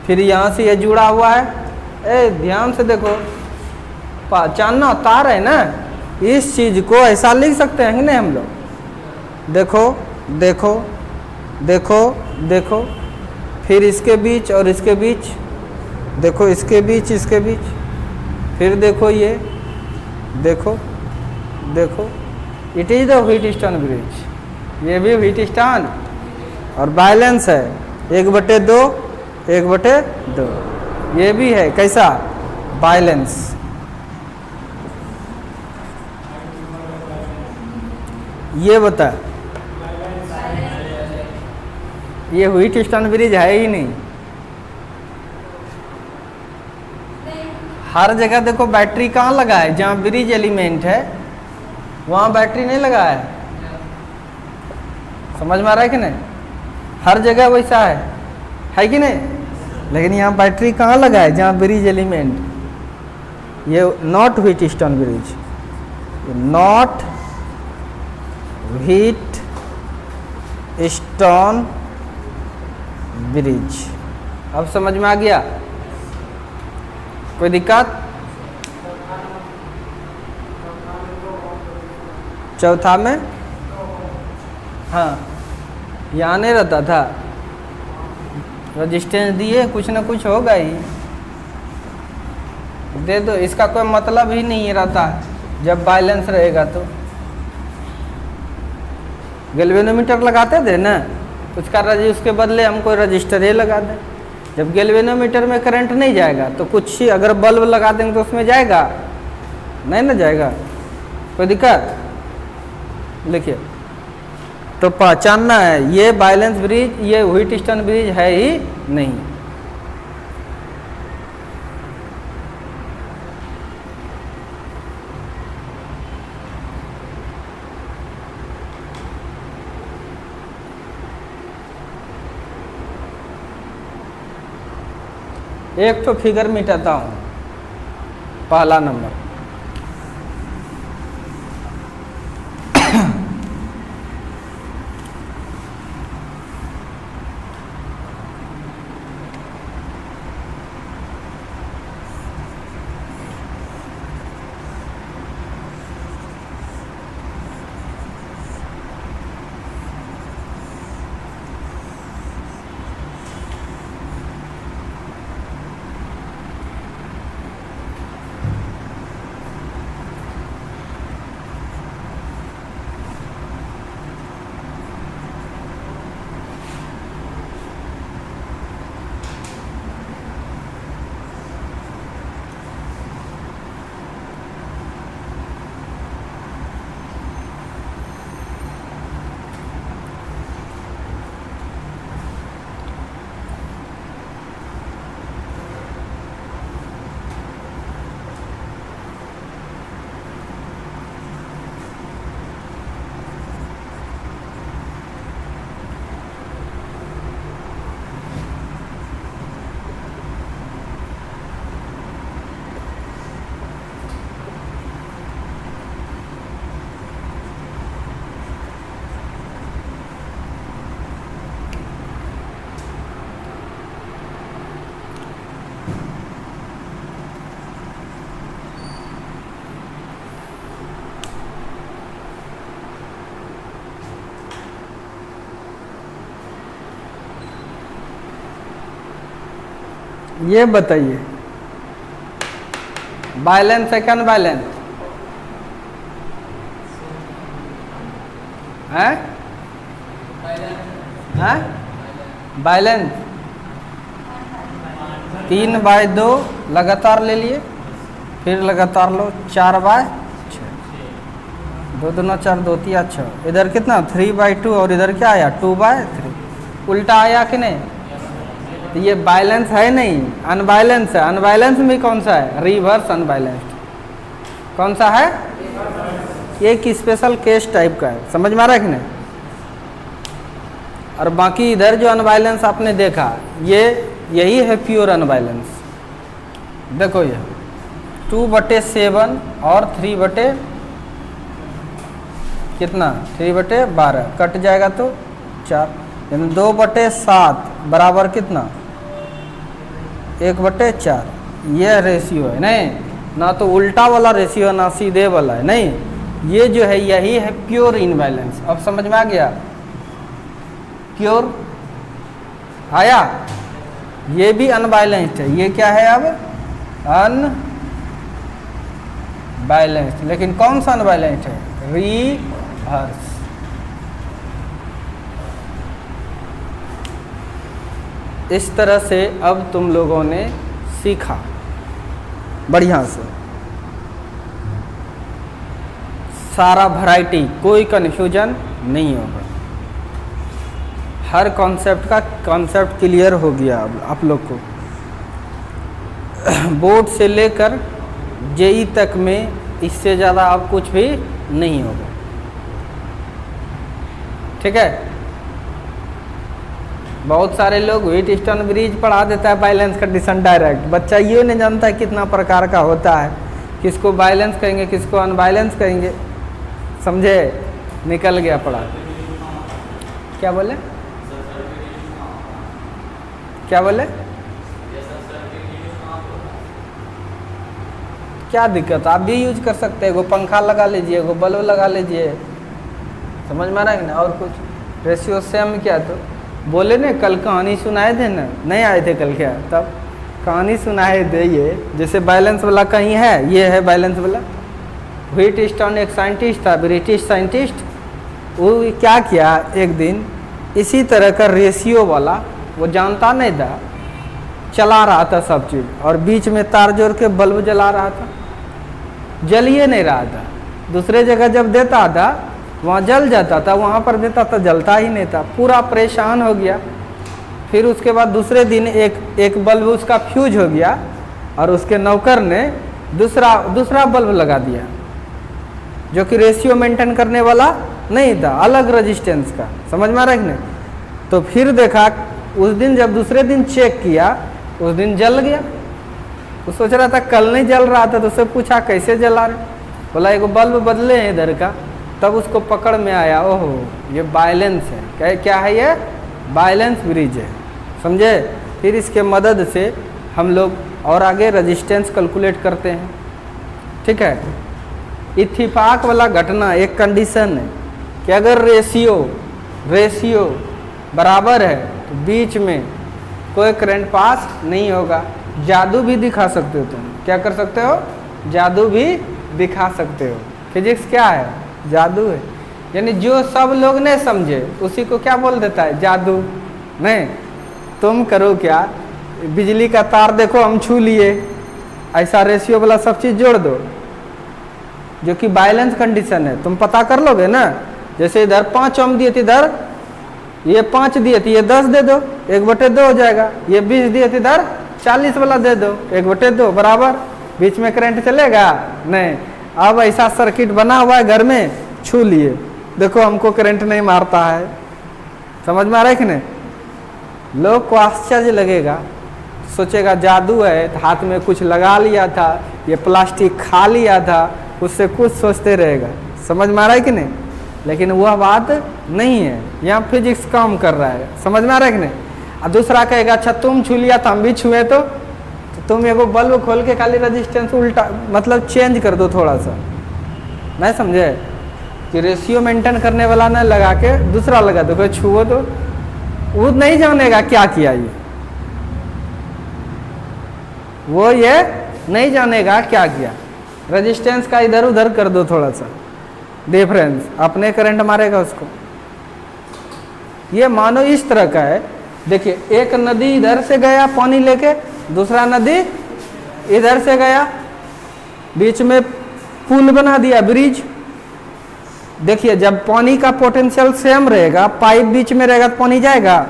Speaker 1: फिर यहाँ से ये जुड़ा हुआ है। ध्यान से देखो, पहचानना, तार है ना। इस चीज को ऐसा लिख सकते हैं कि नहीं हम लोग? देखो देखो देखो देखो, फिर इसके बीच और इसके बीच, देखो इसके बीच, इसके बीच, फिर देखो ये, देखो देखो, it is the Wheatstone bridge. ये भी व्हीटस्टोन और बैलेंस है, 1/2, 1/2। ये भी है कैसा? बैलेंस। ये बता, ये व्हीटस्टोन ब्रिज है ही नहीं। हर जगह देखो बैटरी कहाँ लगा है? जहाँ ब्रिज एलिमेंट है वहाँ बैटरी नहीं लगा है। समझ में आ रहा है कि नहीं? हर जगह वैसा है कि नहीं? लेकिन यहाँ बैटरी कहाँ लगा है? जहाँ ब्रिज एलिमेंट। ये not Wheatstone bridge, not Wheatstone bridge. अब समझ में आ गया? कोई दिक्कत? चौथा में, हाँ, यहाँ नहीं रहता था, रजिस्टेंस दिए, कुछ ना कुछ होगा ही, दे दो। इसका कोई मतलब ही नहीं रहता जब बैलेंस रहेगा तो। गैल्वेनोमीटर लगाते थे ना, उसका उसके बदले हम कोई रजिस्टर ही लगा दें। जब गैल्वेनोमीटर में करंट नहीं जाएगा तो कुछ ही अगर बल्ब लगा देंगे तो उसमें जाएगा? नहीं ना जाएगा। कोई दिक्कत? लिखिए, तो पहचानना है, ये बैलेंस ब्रिज, ये व्हीटस्टोन ब्रिज है ही नहीं। एक तो फिगर मिटाता हूँ, पहला नंबर। ये बताइए, बैलेंस है क्या अनबैलेंस है? हैं? बैलेंस 3/2 लगातार ले लिए, फिर लगातार लो 4/6, 2 दूना 4, 2 तिया 6, इधर कितना 3/2 और इधर क्या आया 2/3, उल्टा आया कि नहीं? तो ये बैलेंस है नहीं, अनबैलेंस है। अनबैलेंस में कौन सा है? Reverse unbalanced. कौन सा है? एक स्पेशल केस टाइप का है, समझ में आ रहा है कि नहीं? और बाकी इधर जो अनबैलेंस आपने देखा, ये यही है प्योर अनबैलेंस। देखो ये 2/7 और 3 कितना 3/12 कट जाएगा तो 4, यानी 2/7 बराबर कितना 1/4। यह रेशियो है, नहीं ना तो उल्टा वाला रेशियो ना सीधे वाला है, नहीं, ये जो है यही है प्योर इनबैलेंस। अब समझ में आ गया? प्योर आया, ये भी अनबैलेंस्ड है। ये क्या है अब? अनबैलेंस्ड। लेकिन कौन सा अनबैलेंस्ड है? रिवर्स। इस तरह से अब तुम लोगों ने सीखा बढ़िया से, सारा वैरायटी, कोई कन्फ्यूजन नहीं होगा। हर कॉन्सेप्ट का कॉन्सेप्ट क्लियर हो गया अब आप लोग को। बोर्ड से लेकर जेई तक में इससे ज़्यादा अब कुछ भी नहीं होगा, ठीक है? बहुत सारे लोग व्हीट स्टोन ब्रिज पढ़ा देता है बैलेंस कंडीशन डायरेक्ट। बच्चा ये नहीं जानता है कितना प्रकार का होता है, किसको बैलेंस कहेंगे किसको अनबैलेंस कहेंगे, समझे? निकल गया पढ़ा। क्या बोले? क्या बोले? क्या दिक्कत, आप भी यूज कर सकते हैं। वो पंखा लगा लीजिए, वो बल्ब लगा लीजिए, समझ में आ रहा है ना? और कुछ रेशियो सेम क्या, तो बोले ना कल कहानी सुनाए थे ना, नहीं आए थे कल क्या, तब कहानी सुनाए थे। ये जैसे बैलेंस वाला कहीं है, ये है बैलेंस वाला। व्हीट स्टोन एक साइंटिस्ट था, ब्रिटिश साइंटिस्ट। वो क्या किया, एक दिन इसी तरह का रेशियो वाला, वो जानता नहीं था, चला रहा था सब चीज़, और बीच में तार जोड़ के बल्ब जला रहा था, जल ही नहीं रहा था। दूसरे जगह जब देता था वहाँ जल जाता था, वहाँ पर देता था जलता ही नहीं था। पूरा परेशान हो गया। फिर उसके बाद दूसरे दिन एक बल्ब उसका फ्यूज हो गया, और उसके नौकर ने दूसरा बल्ब लगा दिया, जो कि रेशियो मेंटेन करने वाला नहीं था, अलग रेजिस्टेंस का। समझ में आ रहा है कि नहीं? तो फिर देखा उस दिन, जब दूसरे दिन चेक किया, उस दिन जल गया। वो सोच रहा था कल नहीं जल रहा था, तो उससे पूछा कैसे जला रहे? बोला एगो बल्ब बदले हैं इधर का। तब उसको पकड़ में आया, ओहो ये बैलेंस है। क्या है ये? बैलेंस ब्रिज है, समझे? फिर इसके मदद से हम लोग और आगे रेजिस्टेंस कैलकुलेट करते हैं, ठीक है? इत्तेफाक वाला घटना एक कंडीशन है कि अगर रेशियो बराबर है तो बीच में कोई करंट पास नहीं होगा। जादू भी दिखा सकते हो तुम। क्या कर सकते हो? जादू भी दिखा सकते हो। फिजिक्स क्या है? जादू है। यानी जो सब लोग नहीं समझे उसी को क्या बोल देता है? जादू। नहीं, तुम करो क्या, बिजली का तार देखो हम छू लिए, ऐसा रेशियो वाला सब चीज़ जोड़ दो, जो कि बैलेंस कंडीशन है। तुम पता कर लोगे ना। जैसे इधर 5 ओम दिए थे, इधर ये 5 दिए थे, ये 10 दे दो, 1/2 हो जाएगा। ये 20 दिए थे, इधर 40 वाला दे दो, 1/2 बराबर। बीच में करंट चलेगा नहीं। अब ऐसा सर्किट बना हुआ है घर में, छू लिए, देखो हमको करंट नहीं मारता है। समझ में आ रहा है कि नहीं? लोग को आश्चर्य लगेगा, सोचेगा जादू है, तो हाथ में कुछ लगा लिया था, ये प्लास्टिक खा लिया था, उससे कुछ सोचते रहेगा। समझ में आ रहा है कि नहीं? लेकिन वह बात नहीं है, यहाँ फिजिक्स काम कर रहा है। समझ में आ रहा है कि नहीं? और दूसरा कहेगा अच्छा तुम छू लिया तो हम भी छुए, तो तुम एगो बल्ब खोल के खाली रेजिस्टेंस उल्टा मतलब चेंज कर दो थोड़ा सा, नहीं समझे? कि रेशियो मेंटेन करने वाला न लगा के दूसरा लगा दो, कोई छुओ तो वो नहीं जानेगा क्या किया ये। वो ये नहीं जानेगा क्या किया। रेजिस्टेंस का इधर उधर कर दो थोड़ा सा डिफरेंस, अपने करंट मारेगा उसको। ये मानो इस तरह का है, देखिए एक नदी इधर से गया पानी लेके, दूसरा नदी इधर से गया, बीच में पुल बना दिया, ब्रिज। देखिए जब पानी का पोटेंशियल सेम रहेगा, पाइप बीच में रहेगा तो पानी जाएगा,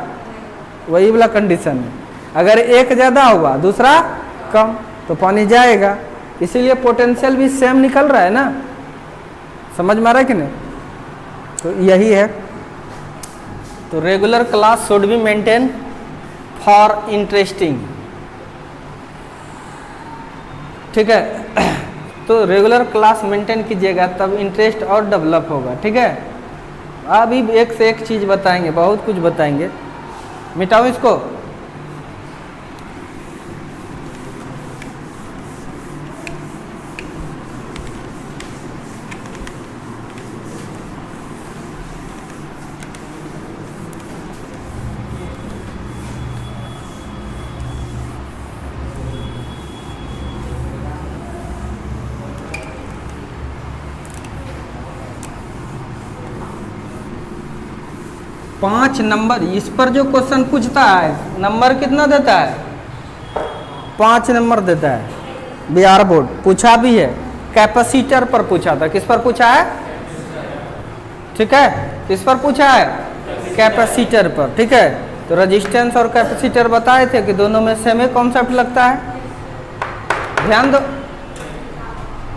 Speaker 1: वही वाला कंडीशन है। अगर एक ज़्यादा होगा दूसरा कम तो पानी जाएगा, इसीलिए पोटेंशियल भी सेम निकल रहा है ना, समझ में आ रहा है कि नहीं? तो यही है। तो regular class should be maintain for interesting, ठीक है। तो रेगुलर क्लास मेंटेन कीजिएगा तब इंटरेस्ट और डेवलप होगा, ठीक है। अभी एक से एक चीज़ बताएंगे, बहुत कुछ बताएंगे। मिटाऊं इसको, पाँच नंबर इस पर जो क्वेश्चन पूछता है, नंबर कितना देता है? 5 नंबर देता है। बिहार बोर्ड पूछा भी है, कैपेसिटर पर पूछा था। किस पर पूछा है? ठीक है, किस पर पूछा है? कैपेसिटर पर, ठीक है। तो रेजिस्टेंस और कैपेसिटर बताए थे कि दोनों में सेम ही कॉन्सेप्ट लगता है। ध्यान दो,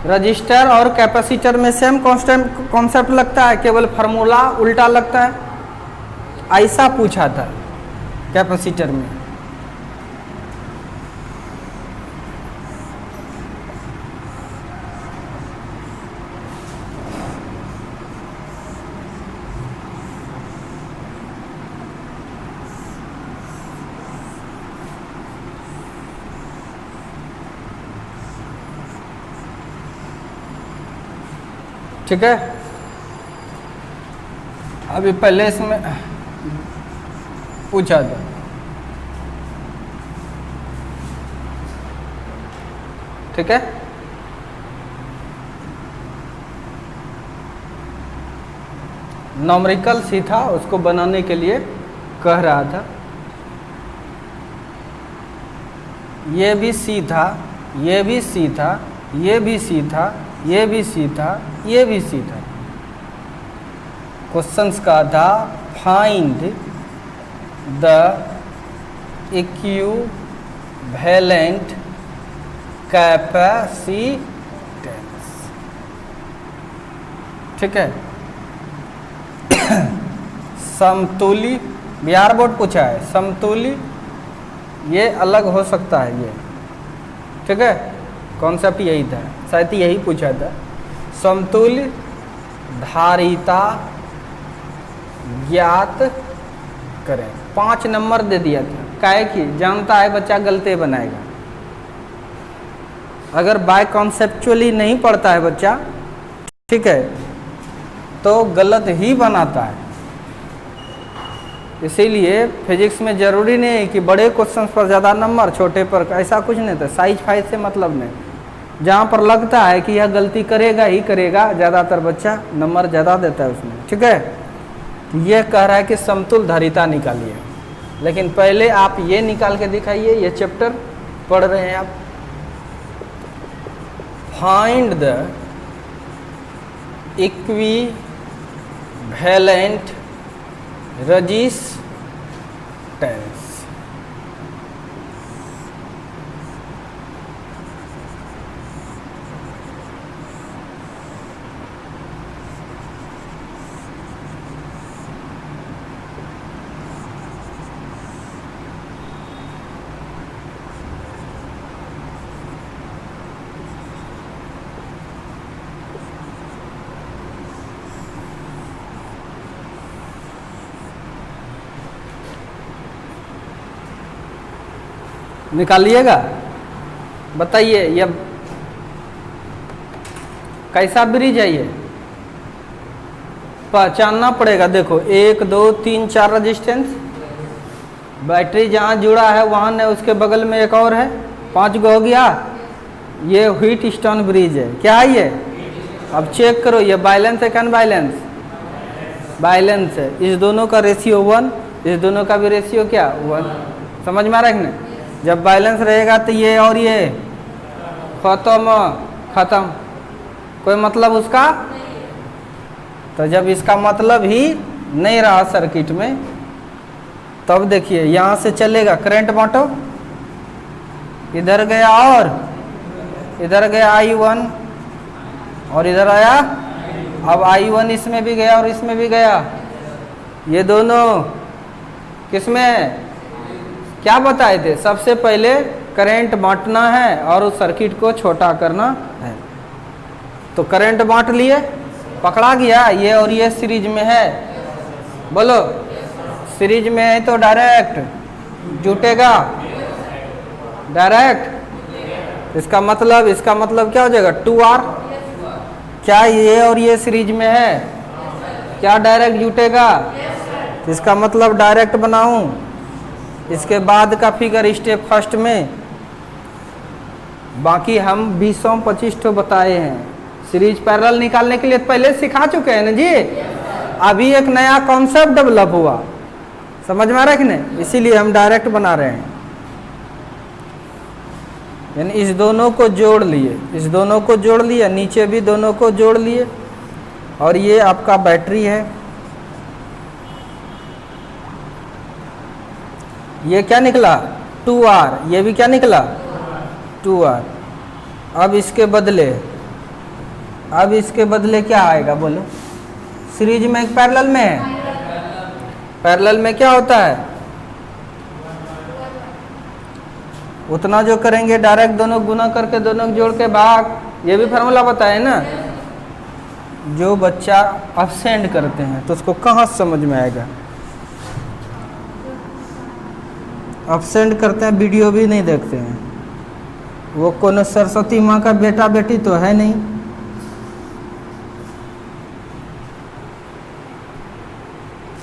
Speaker 1: रजिस्टर और कैपेसिटर में सेम कॉन्सेप्ट लगता है, केवल फार्मूला उल्टा लगता है। ऐसा पूछा था कैपेसिटर में। ठीक है, अभी पहले इसमें पूछा था। ठीक है, नॉमरिकल सी था, उसको बनाने के लिए कह रहा था। ये भी सी था, ये भी सी था, ये भी सी था, ये भी सी था, ये भी सी था। क्वेश्चंस का था फाइंड द इक्विवेलेंट कैपेसिटेंस। ठीक है, समतुल्य बिहार बोर्ड पूछा है, समतुल्य ये अलग हो सकता है ये। ठीक है, कॉन्सेप्ट यही था, शायद यही पूछा था। समतुल्य धारिता ज्ञात करें। 5 नंबर दे दिया था, काहे कि जानता है बच्चा गलती बनाएगा। अगर बाय कॉन्सेप्चुअली नहीं पढ़ता है बच्चा, ठीक है, तो गलत ही बनाता है। इसीलिए फिजिक्स में जरूरी नहीं है कि बड़े क्वेश्चन पर ज़्यादा नंबर, छोटे पर ऐसा कुछ नहीं था। साइज फाइज से मतलब नहीं, जहाँ पर लगता है कि यह गलती करेगा ही करेगा, ज़्यादातर बच्चा नंबर ज़्यादा देता है उसमें। ठीक है, यह कह रहा है कि समतुल्य धारिता निकालिए, लेकिन पहले आप ये निकाल के दिखाइए। ये चैप्टर पढ़ रहे हैं आप, फाइंड द इक्विवेलेंट रेजिस्टेंस। निकालिएगा, बताइए ये कैसा ब्रिज है? ये पहचानना पड़ेगा। देखो 1 2 3 4 रेजिस्टेंस, बैटरी जहाँ जुड़ा है वहाँ नहीं, उसके बगल में एक और है, 5 गो हो गया। ये व्हीटस्टोन ब्रिज है, क्या है ये? अब चेक करो, ये बैलेंस है क्या अनबैलेंस? बैलेंस है। इस दोनों का रेशियो 1, इस दोनों का भी रेशियो क्या 1। समझ में आ रहा है कि नहीं? जब बैलेंस रहेगा तो ये और ये खत्म, कोई मतलब उसका। तो जब इसका मतलब ही नहीं रहा सर्किट में, तब देखिए यहाँ से चलेगा करंट बांटो, इधर गया और इधर गया I1 और इधर आया। अब I1 इसमें भी गया और इसमें भी गया। ये दोनों किसमें? क्या बताए थे? सबसे पहले करंट बांटना है और उस सर्किट को छोटा करना है। तो करंट बांट लिए, पकड़ा गया। ये और ये सीरीज में है, बोलो सीरीज में है तो डायरेक्ट जुटेगा, डायरेक्ट। इसका मतलब क्या हो जाएगा 2R। क्या ये और ये सीरीज में है? क्या डायरेक्ट जुटेगा? इसका मतलब डायरेक्ट बनाऊं। इसके बाद का फिगर स्टेप फर्स्ट में, बाकी हम 20-25 ठो बताए हैं। सीरीज पैरेलल निकालने के लिए पहले सिखा चुके हैं ना जी। अभी एक नया कॉन्सेप्ट डेवलप हुआ, समझ में आ रहा है कि नहीं? इसीलिए हम डायरेक्ट बना रहे हैं। यानी इस दोनों को जोड़ लिए, इस दोनों को जोड़ लिया, नीचे भी दोनों को जोड़ लिए, और ये आपका बैटरी है। ये क्या निकला 2R, ये भी क्या निकला 2R। अब इसके बदले क्या आएगा बोलो? सीरीज में एक पैरेलल में है। पैरेलल में क्या होता है? उतना जो करेंगे डायरेक्ट दोनों गुना करके दोनों जोड़ के भाग। ये भी फार्मूला बताए ना। जो बच्चा अब्सेंट करते हैं तो उसको कहाँ समझ में आएगा? अब्सेंट करते हैं, वीडियो भी नहीं देखते हैं। वो कौन सरस्वती माँ का बेटा बेटी तो है नहीं।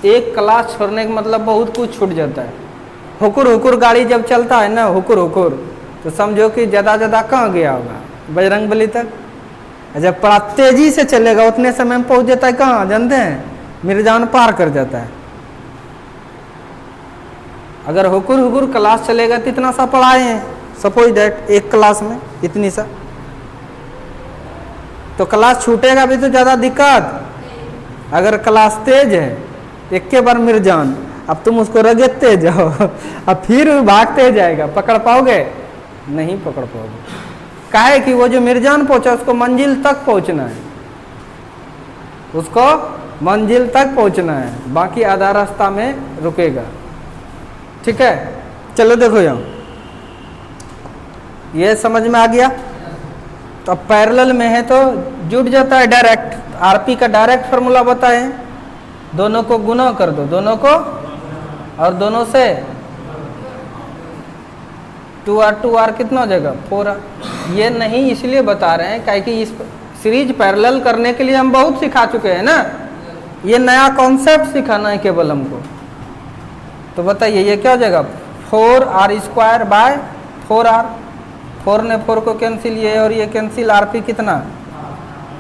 Speaker 1: एक क्लास छोड़ने का मतलब बहुत कुछ छूट जाता है। हुकुर गाड़ी जब चलता है ना, हुकुर तो समझो कि ज़्यादा कहाँ गया होगा? बजरंगबली तक। जब बड़ा तेजी से चलेगा उतने समय में पहुंच जाता है कहाँ जानते हैं? मिर्जान पार कर जाता है। अगर हुकुर क्लास चलेगा तो इतना सा पढ़ाए हैं, सपोज दैट एक क्लास में इतनी सा, तो क्लास छूटेगा भी तो ज़्यादा दिक्कत। अगर क्लास तेज है, एक के बार मिर्जान, अब तुम उसको रगड़ते जाओ, अब फिर भागते जाएगा, पकड़ पाओगे? नहीं पकड़ पाओगे। काहे कि वो जो मिर्जान पहुंचा उसको मंजिल तक पहुंचना है, उसको मंजिल तक पहुंचना है, बाकी आधा रास्ता में रुकेगा। ठीक है, चलो देखो यहाँ, ये समझ में आ गया। तो अब पैरेलल में है तो जुड़ जाता है डायरेक्ट। आरपी का डायरेक्ट फार्मूला बताएं, दोनों को गुना कर दो, दोनों को, और दोनों से 2R कितना हो जाएगा 4R। ये नहीं इसलिए बता रहे हैं काहे कि इस सीरीज पैरेलल करने के लिए हम बहुत सिखा चुके हैं ना। ये नया कॉन्सेप्ट सिखाना है केवल हमको। तो बताइए ये क्या हो जाएगा 4R² बाय 4R। 4 ने 4 को कैंसिल, ये और ये कैंसिल, आरपी कितना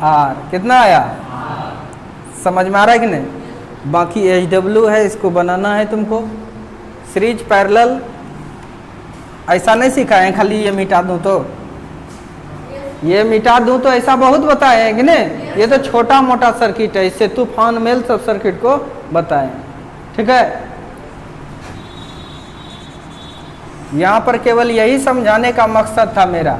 Speaker 1: R, कितना आया? समझ में आ रहा है कि नहीं? बाकी HW है, इसको बनाना है तुमको। सीरीज पैरेलल ऐसा नहीं सिखाए खाली ये मिटा दूं तो, ये मिटा दूं तो ऐसा बहुत बताए हैं कि नहीं? ये तो छोटा मोटा सर्किट है, इससे तूफान मेल सब सर्किट को बताएं। ठीक है, यहाँ पर केवल यही समझाने का मकसद था मेरा,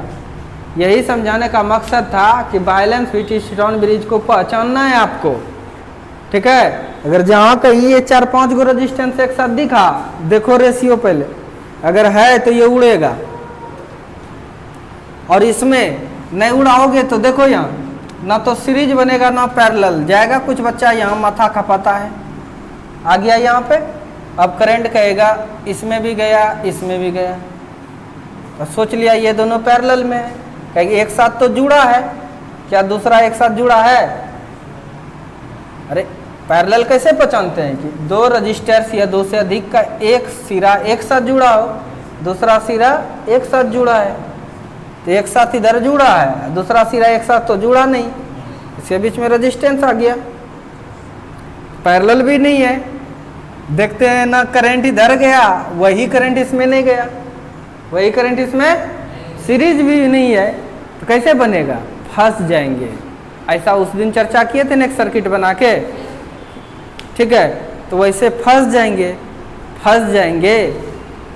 Speaker 1: यही समझाने का मकसद था कि बैलेंस व्हीटस्टोन ब्रिज को पहचानना है आपको। ठीक है, अगर जहाँ कहीं ये 4-5 गो रेजिस्टेंस एक साथ दिखा, देखो रेशियो पहले, अगर है तो ये उड़ेगा, और इसमें नहीं उड़ाओगे तो देखो यहाँ ना तो सीरीज बनेगा ना पैरेलल जाएगा। कुछ बच्चा यहाँ माथा खपाता है, आ गया यहाँ पे, अब करंट कहेगा इसमें भी गया इसमें भी गया, तो सोच लिया ये दोनों पैरेलल में है, कहेगी एक साथ तो जुड़ा है। क्या दूसरा एक साथ जुड़ा है? अरे पैरेलल कैसे पहचानते हैं कि 2 रजिस्टर्स या 2 से अधिक का एक सिरा एक साथ जुड़ा हो? दूसरा सिरा एक साथ जुड़ा है, तो एक साथ इधर जुड़ा है, दूसरा सिरा एक साथ तो जुड़ा नहीं, इसके बीच में रेजिस्टेंस आ गया। पैरेलल भी नहीं है, देखते हैं ना करंट इधर गया, वही करंट इसमें नहीं गया, वही करंट इसमें सीरीज भी नहीं है, तो कैसे बनेगा? फंस जाएंगे। ऐसा उस दिन चर्चा किए थे ना एक सर्किट बना के, ठीक है, तो वैसे फंस जाएंगे,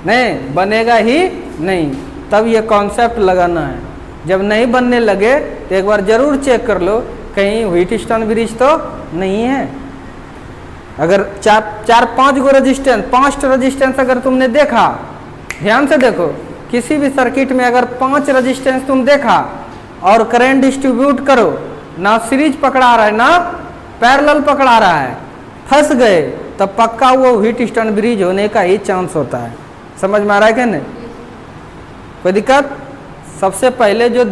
Speaker 1: नहीं बनेगा ही नहीं। तब ये कॉन्सेप्ट लगाना है। जब नहीं बनने लगे तो एक बार जरूर चेक कर लो कहीं व्हीटस्टोन ब्रिज तो नहीं है। अगर चार पांच गो रेजिस्टेंस, 5 रेजिस्टेंस अगर तुमने देखा, ध्यान से देखो, किसी भी सर्किट में अगर 5 रेजिस्टेंस तुम देखा और करंट डिस्ट्रीब्यूट करो, ना सीरीज पकड़ा रहा है ना पैरेलल पकड़ा रहा है, फंस गए, तब पक्का वो व्हीटस्टोन ब्रिज होने का ही चांस होता है। समझ में आ रहा है क्या? नहीं कोई दिक्कत? सबसे पहले जो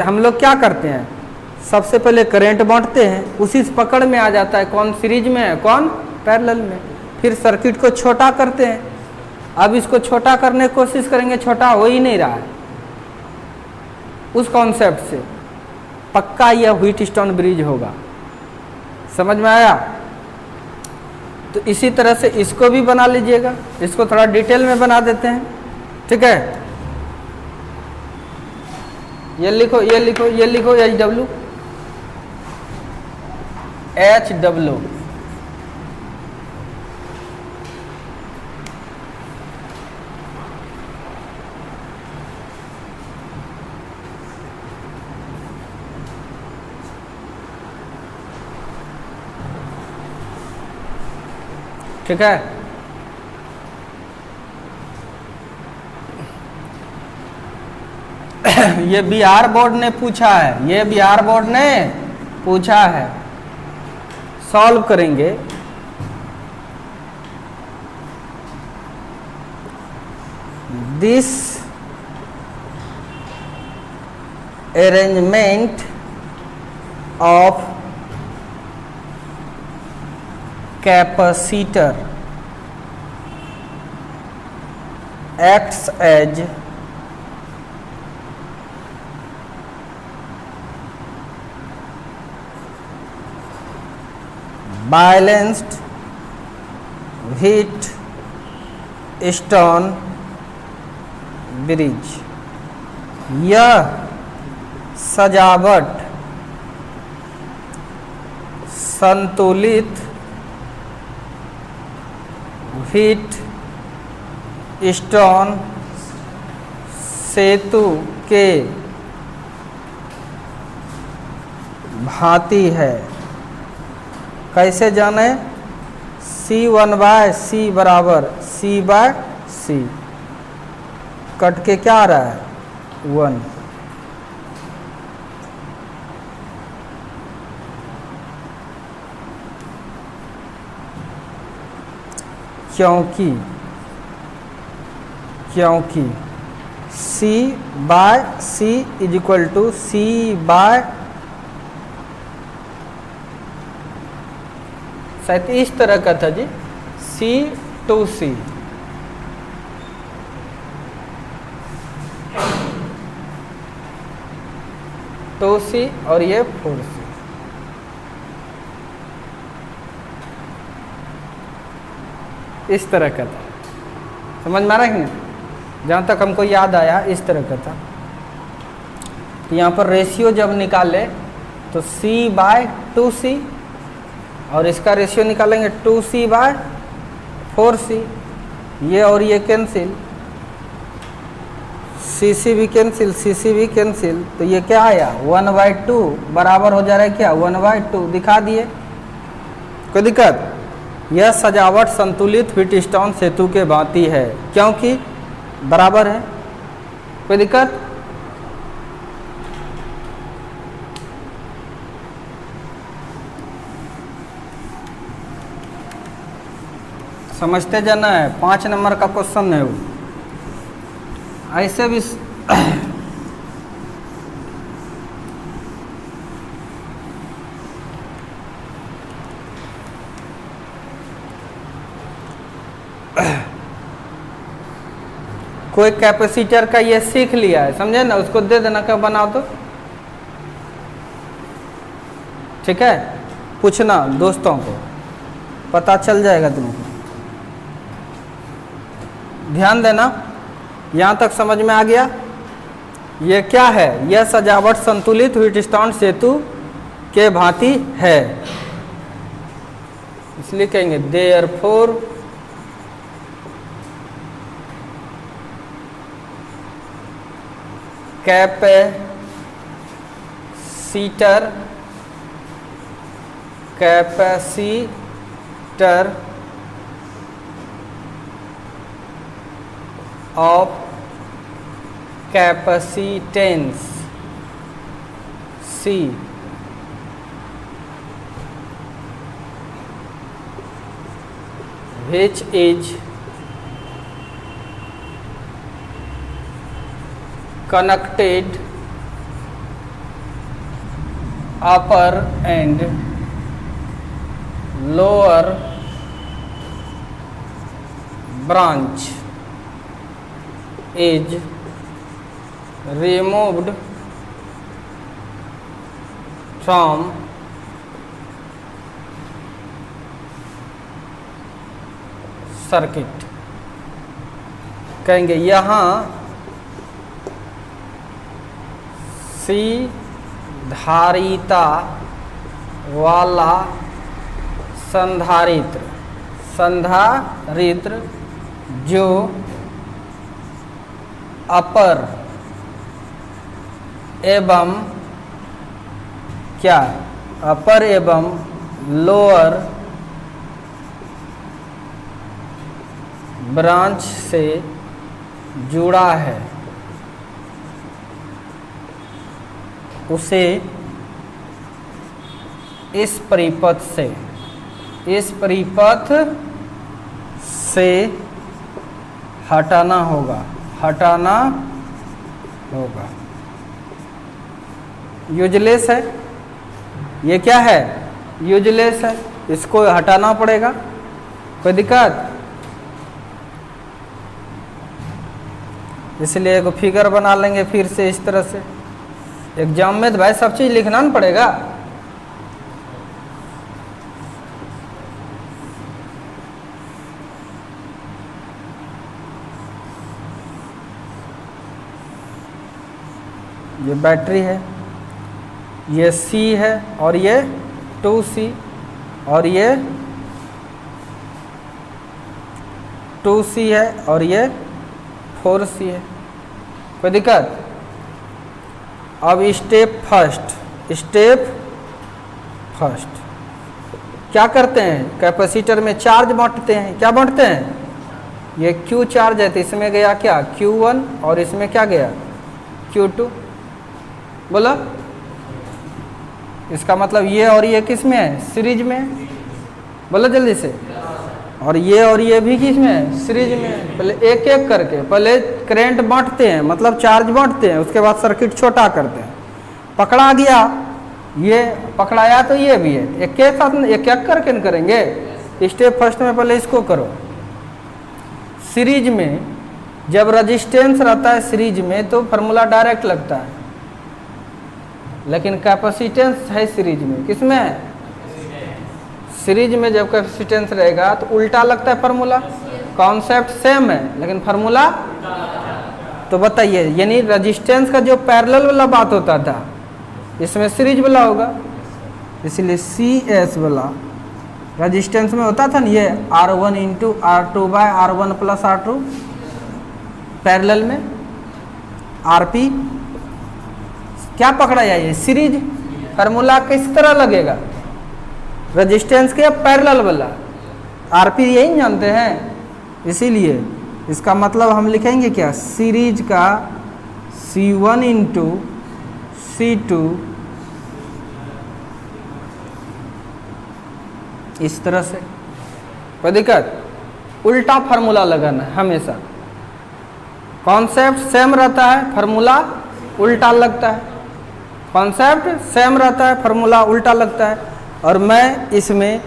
Speaker 1: हम लोग क्या करते हैं, सबसे पहले करंट बांटते हैं, उसी से पकड़ में आ जाता है कौन सीरीज में है कौन पैरेलल में। फिर सर्किट को छोटा करते हैं। अब इसको छोटा करने की कोशिश करेंगे, छोटा हो ही नहीं रहा है। उस कॉन्सेप्ट से पक्का यह व्हीटस्टोन ब्रिज होगा। समझ में आया? तो इसी तरह से इसको भी बना लीजिएगा। इसको थोड़ा डिटेल में बना देते हैं, ठीक है। ये लिखो एच डब्ल्यू ठीक है। ये बिहार बोर्ड ने पूछा है, ये बिहार बोर्ड ने पूछा है, सॉल्व करेंगे। This arrangement of capacitor acts as balanced Wheatstone bridge। यह सजावट संतुलित व्हीटस्टोन सेतु के भांति है। कैसे जाने? C1/C बराबर C/C, कट के क्या आ रहा है 1। क्योंकि C/C इज इक्वल टू शायद इस तरह का था जी, C/C। और ये 4C। इस तरह का था। समझ में आ रहा है कि नहीं? जहाँ तक हमको याद आया इस तरह का था। तो यहाँ पर रेशियो जब निकाले तो C/2C और इसका रेशियो निकालेंगे 2C/4C। ये और ये कैंसिल, CC भी कैंसिल, CC भी कैंसिल, तो ये क्या आया 1/2 बराबर हो जा रहा है क्या 1/2। दिखा दिए, कोई दिक्कत? यह सजावट संतुलित व्हीटस्टोन सेतु के भांति है क्योंकि बराबर है। कोई दिक्कत? समझते जाना है, 5 नंबर का क्वेश्चन है वो। ऐसे भी कोई कैपेसिटर का ये सीख लिया है, समझे ना, उसको दे देना, कब बना दो, ठीक है। पूछना दोस्तों को, पता चल जाएगा तुमको। ध्यान देना, यहाँ तक समझ में आ गया। ये क्या है? यह सजावट संतुलित व्हीटस्टोन सेतु के भांति है, इसलिए कहेंगे therefore capacitor of capacitance C which is connected upper and lower branch is removed from circuit. कहेंगे यहाँ सी धारिता वाला संधारित्र जो अपर एवं क्या अपर एवं लोअर ब्रांच से जुड़ा है, उसे इस परिपथ से हटाना होगा। यूजलेस है, ये क्या है? यूजलेस है, इसको हटाना पड़ेगा। कोई दिक्कत? इसलिए एक फिगर बना लेंगे फिर से इस तरह से। एग्जाम में तो भाई सब चीज़ लिखना ना पड़ेगा। ये बैटरी है, ये C है और ये 2C और ये 2C है और ये 4C है। कोई दिक्कत? अब स्टेप फर्स्ट क्या करते हैं? कैपेसिटर में चार्ज बांटते हैं। क्या बांटते हैं? ये Q चार्ज है तो इसमें गया क्या? Q1 और इसमें क्या गया? Q2। बोला? इसका मतलब ये और ये किस में है? सीरीज में। बोला जल्दी से। और ये भी किस में है? सीरीज में। पहले एक एक करके पहले करंट बांटते हैं, मतलब चार्ज बांटते हैं, उसके बाद सर्किट छोटा करते हैं। पकड़ा गया, ये पकड़ाया तो ये भी है, एक के साथ एक एक करके न करेंगे। स्टेप फर्स्ट में पहले इसको करो। सीरीज में जब रेजिस्टेंस रहता है सीरीज में तो फार्मूला डायरेक्ट लगता है, लेकिन कैपेसिटेंस है सीरीज में। किसमें है? सीरीज में जब कैपेसिटेंस रहेगा तो उल्टा लगता है फार्मूला। कॉन्सेप्ट सेम है लेकिन फार्मूला। तो बताइए, यानी रेजिस्टेंस का जो पैरेलल वाला बात होता था इसमें सीरीज वाला होगा, इसलिए CS वाला रेजिस्टेंस में होता था ना, ये R1 into R2/R1 plus R2, parallel में RP क्या पकड़ा जाए? ये सीरीज। फार्मूला किस तरह लगेगा? रेजिस्टेंस के पैरेलल वाला। RP यही जानते हैं, इसीलिए इसका मतलब हम लिखेंगे क्या? सीरीज का C1 इंटू C2 इस तरह से। कोई दिक्कत? उल्टा फार्मूला लगाना है हमेशा। कॉन्सेप्ट सेम रहता है, फार्मूला उल्टा लगता है। कॉन्सेप्ट सेम रहता है, फार्मूला उल्टा लगता है। और मैं इसमें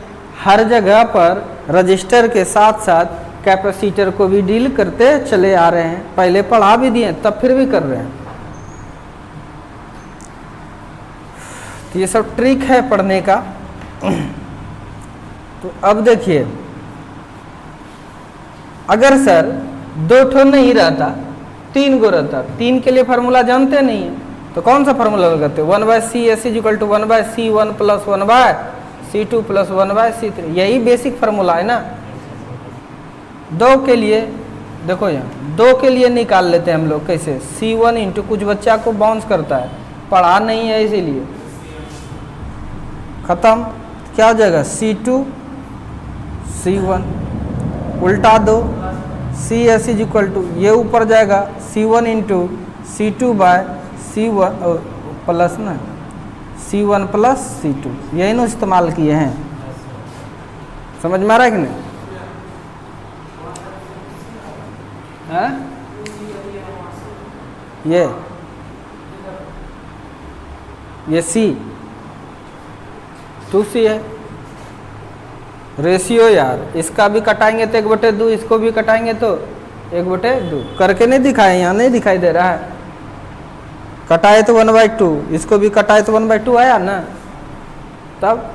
Speaker 1: हर जगह पर रजिस्टर के साथ साथ कैपेसिटर को भी डील करते चले आ रहे हैं, पहले पढ़ा भी दिए तब फिर भी कर रहे हैं। तो ये सब ट्रिक है पढ़ने का। तो अब देखिए, अगर सर 2 ठो नहीं रहता, 3 गो रहता, 3 के लिए फार्मूला जानते नहीं है तो कौन सा फार्मूला लगाते? 1/CS = 1/C1 + 1/C2 + 1/C3, यही बेसिक फार्मूला है ना। 2 के लिए देखो, यहाँ 2 के लिए निकाल लेते हैं हम लोग कैसे, C1 इंटू कुछ बच्चा को बाउंस करता है, पढ़ा नहीं है इसीलिए, खत्म। क्या हो जाएगा? C2 C1 उल्टा दो, CS = ये ऊपर जाएगा C1 इंटू C2/C1 प्लस ना C1 + C2, यही ना इस्तेमाल किए हैं। समझ में आ रहा है कि नहीं? है? ये C 2C है। रेशियो यार, इसका भी कटाएंगे तो 1/2, इसको भी कटाएंगे तो 1/2। करके नहीं दिखाए, यहाँ नहीं दिखाई दे रहा है। कटाए तो 1/2, इसको भी कटाए तो 1/2 आया ना। तब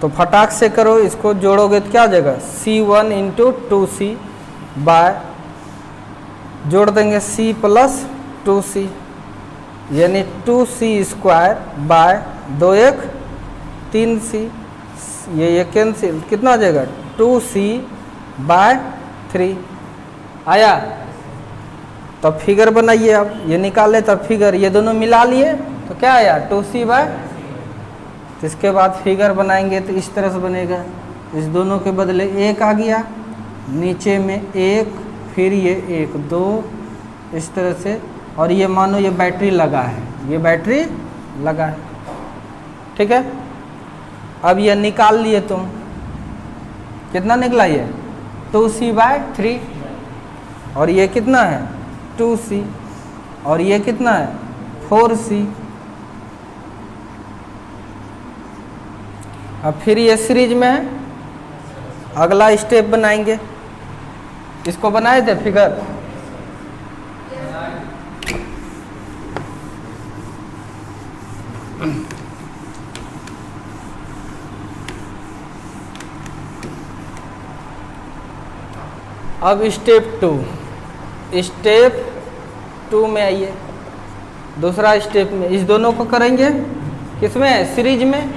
Speaker 1: तो फटाक से करो, इसको जोड़ोगे तो क्या हो जाएगा? C1 इंटू 2C बाय, जोड़ देंगे C + 2C, यानी 2C² बाय 2 1 3C, ये कैंसिल, कितना आ जाएगा? 2C/3 आया। तब फिगर बनाइए, अब ये निकाले तब फिगर, ये दोनों मिला लिए तो क्या आया? 2C/, तो इसके बाद फिगर बनाएंगे तो इस तरह से बनेगा, इस दोनों के बदले 1 आ गया, नीचे में 1, फिर ये 1 2, इस तरह से। और ये मानो ये बैटरी लगा है, ये बैटरी लगा है, ठीक है। अब ये निकाल लिए तुम, कितना निकला ये? 2C/3, और ये कितना है? 2C, और ये कितना है? 4C। अब फिर ये सीरीज में है, अगला स्टेप बनाएंगे। इसको बनाए थे फिगर, अब स्टेप 2 में आइए, दूसरा स्टेप में इस दोनों को करेंगे, किसमें? सीरीज में।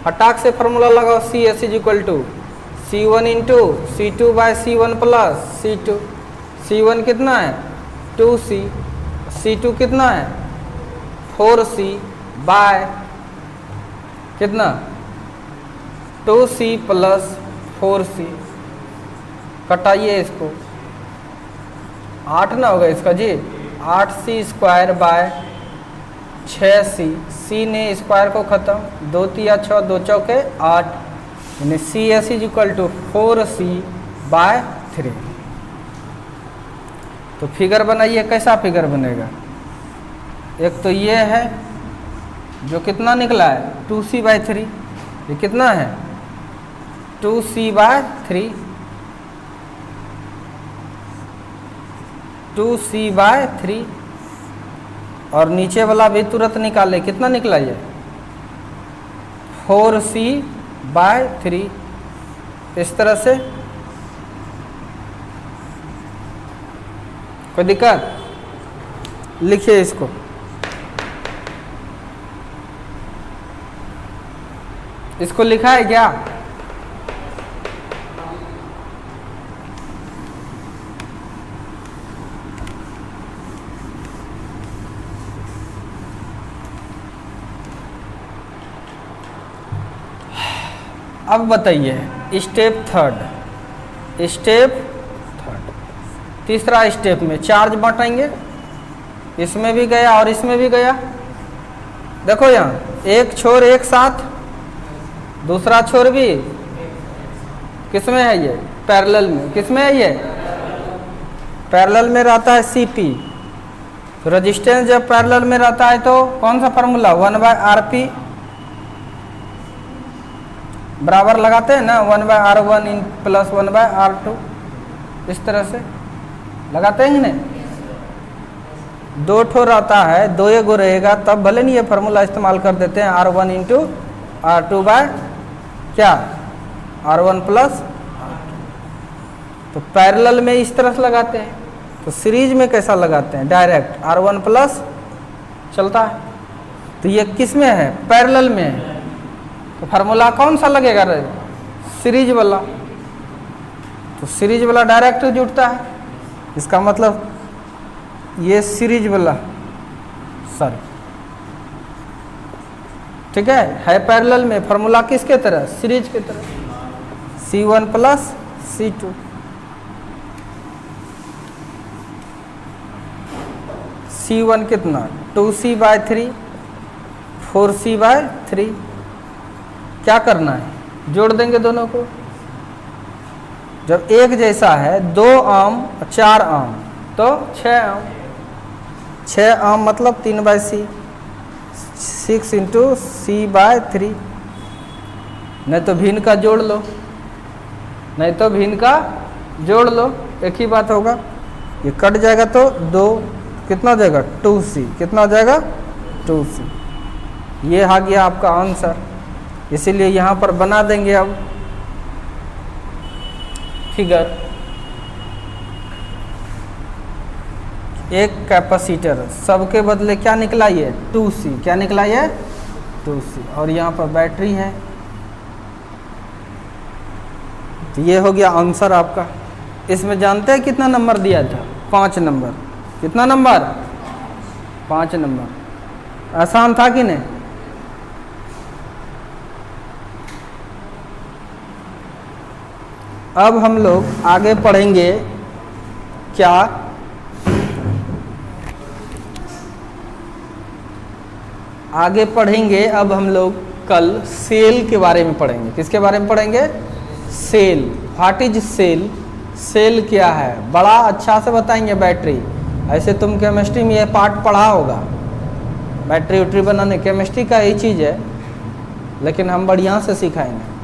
Speaker 1: फटाक से फार्मूला लगाओ, CS = C1 into C2/C1 + C2। C1 कितना है? 2C, C2 कितना है? 4C बाय कितना? 2C + 4C। कटाइए इसको, 8 ना होगा इसका जी, 8C² बाय 6C, C ने स्क्वायर को खत्म, 2 × 6 2 × 4 8, यानी CS = 4C/3। तो फिगर बनाइए, कैसा फिगर बनेगा? एक तो ये है जो कितना निकला है? 2C/3, ये कितना है? 2C/3, 2C/3, और नीचे वाला भी तुरंत निकाले, कितना निकला ये? 4C/3। इस तरह से कोई दिक्कत? लिखिए इसको, इसको लिखा है क्या? अब बताइए स्टेप 3, तीसरा स्टेप में चार्ज बांटेंगे, इसमें भी गया और इसमें भी गया। देखो यहाँ एक छोर एक साथ, दूसरा छोर भी किसमें है? ये पैरेलल में। किसमें है ये? पैरेलल में रहता है CP, तो रेजिस्टेंस जब पैरेलल में रहता है तो कौन सा फार्मूला 1/RP बराबर लगाते हैं ना, 1/R1 प्लस 1/R2, इस तरह से लगाते हैं कि नहीं। दो ठो रहता है, दो एगो रहेगा तब भले नहीं ये फार्मूला इस्तेमाल कर देते हैं, R1 इंटू R2 बाय क्या R1 प्लस। तो पैरेलल में इस तरह से लगाते हैं, तो सीरीज में कैसा लगाते हैं, डायरेक्ट R1 प्लस चलता है। तो ये किस में है, पैरेलल में है, तो फार्मूला कौन सा लगेगा, सीरीज वाला। तो सीरीज वाला डायरेक्ट जुड़ता है, इसका मतलब ये सीरीज वाला, सॉरी ठीक है पैरेलल में। फार्मूला किसके तरह, सीरीज के तरह, C1 प्लस C2। C1 कितना 2C/3, 4C/3। क्या करना है, जोड़ देंगे दोनों को। जब एक जैसा है 2 आम 4 आम तो 6 आम, 6 आम मतलब 3/C, 6 इंटू C/3। नहीं तो भिन्न का जोड़ लो, नहीं तो भिन्न का जोड़ लो, एक ही बात होगा। ये कट जाएगा तो 2 कितना हो जाएगा 2C, कितना हो जाएगा 2C। ये आ गया आपका आंसर, इसीलिए यहाँ पर बना देंगे अब फिगर। एक कैपेसिटर सबके बदले क्या निकला, ये 2C, क्या निकला ये 2C, और यहाँ पर बैटरी है। तो ये हो गया आंसर आपका। इसमें जानते हैं कितना नंबर दिया था, 5 नंबर। कितना नंबर, 5 नंबर। आसान था कि नहीं। अब हम लोग आगे पढ़ेंगे क्या, आगे पढ़ेंगे अब हम लोग कल सेल के बारे में पढ़ेंगे। किसके बारे में पढ़ेंगे, cell. What is cell, cell क्या है, बड़ा अच्छा से बताएंगे। बैटरी, ऐसे तुम केमिस्ट्री में ये पार्ट पढ़ा होगा, बैटरी उटरी बनाने, केमिस्ट्री का यही चीज़ है, लेकिन हम बढ़िया से सिखाएंगे।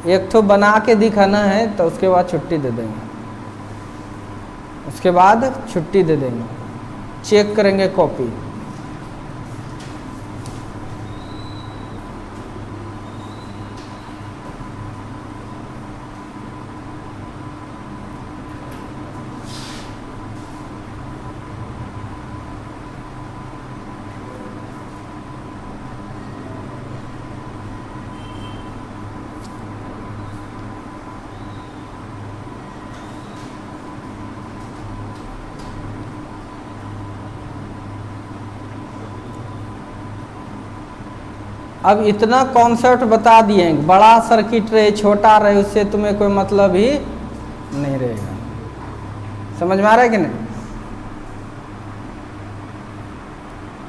Speaker 1: एक तो बना के दिखाना है, तो उसके बाद छुट्टी दे देंगे, उसके बाद छुट्टी दे देंगे, चेक करेंगे कॉपी। अब इतना कॉन्सेप्ट बता दिए, बड़ा सर्किट रहे छोटा रहे उससे तुम्हें कोई मतलब ही नहीं रहेगा। समझ में आ रहा है कि नहीं।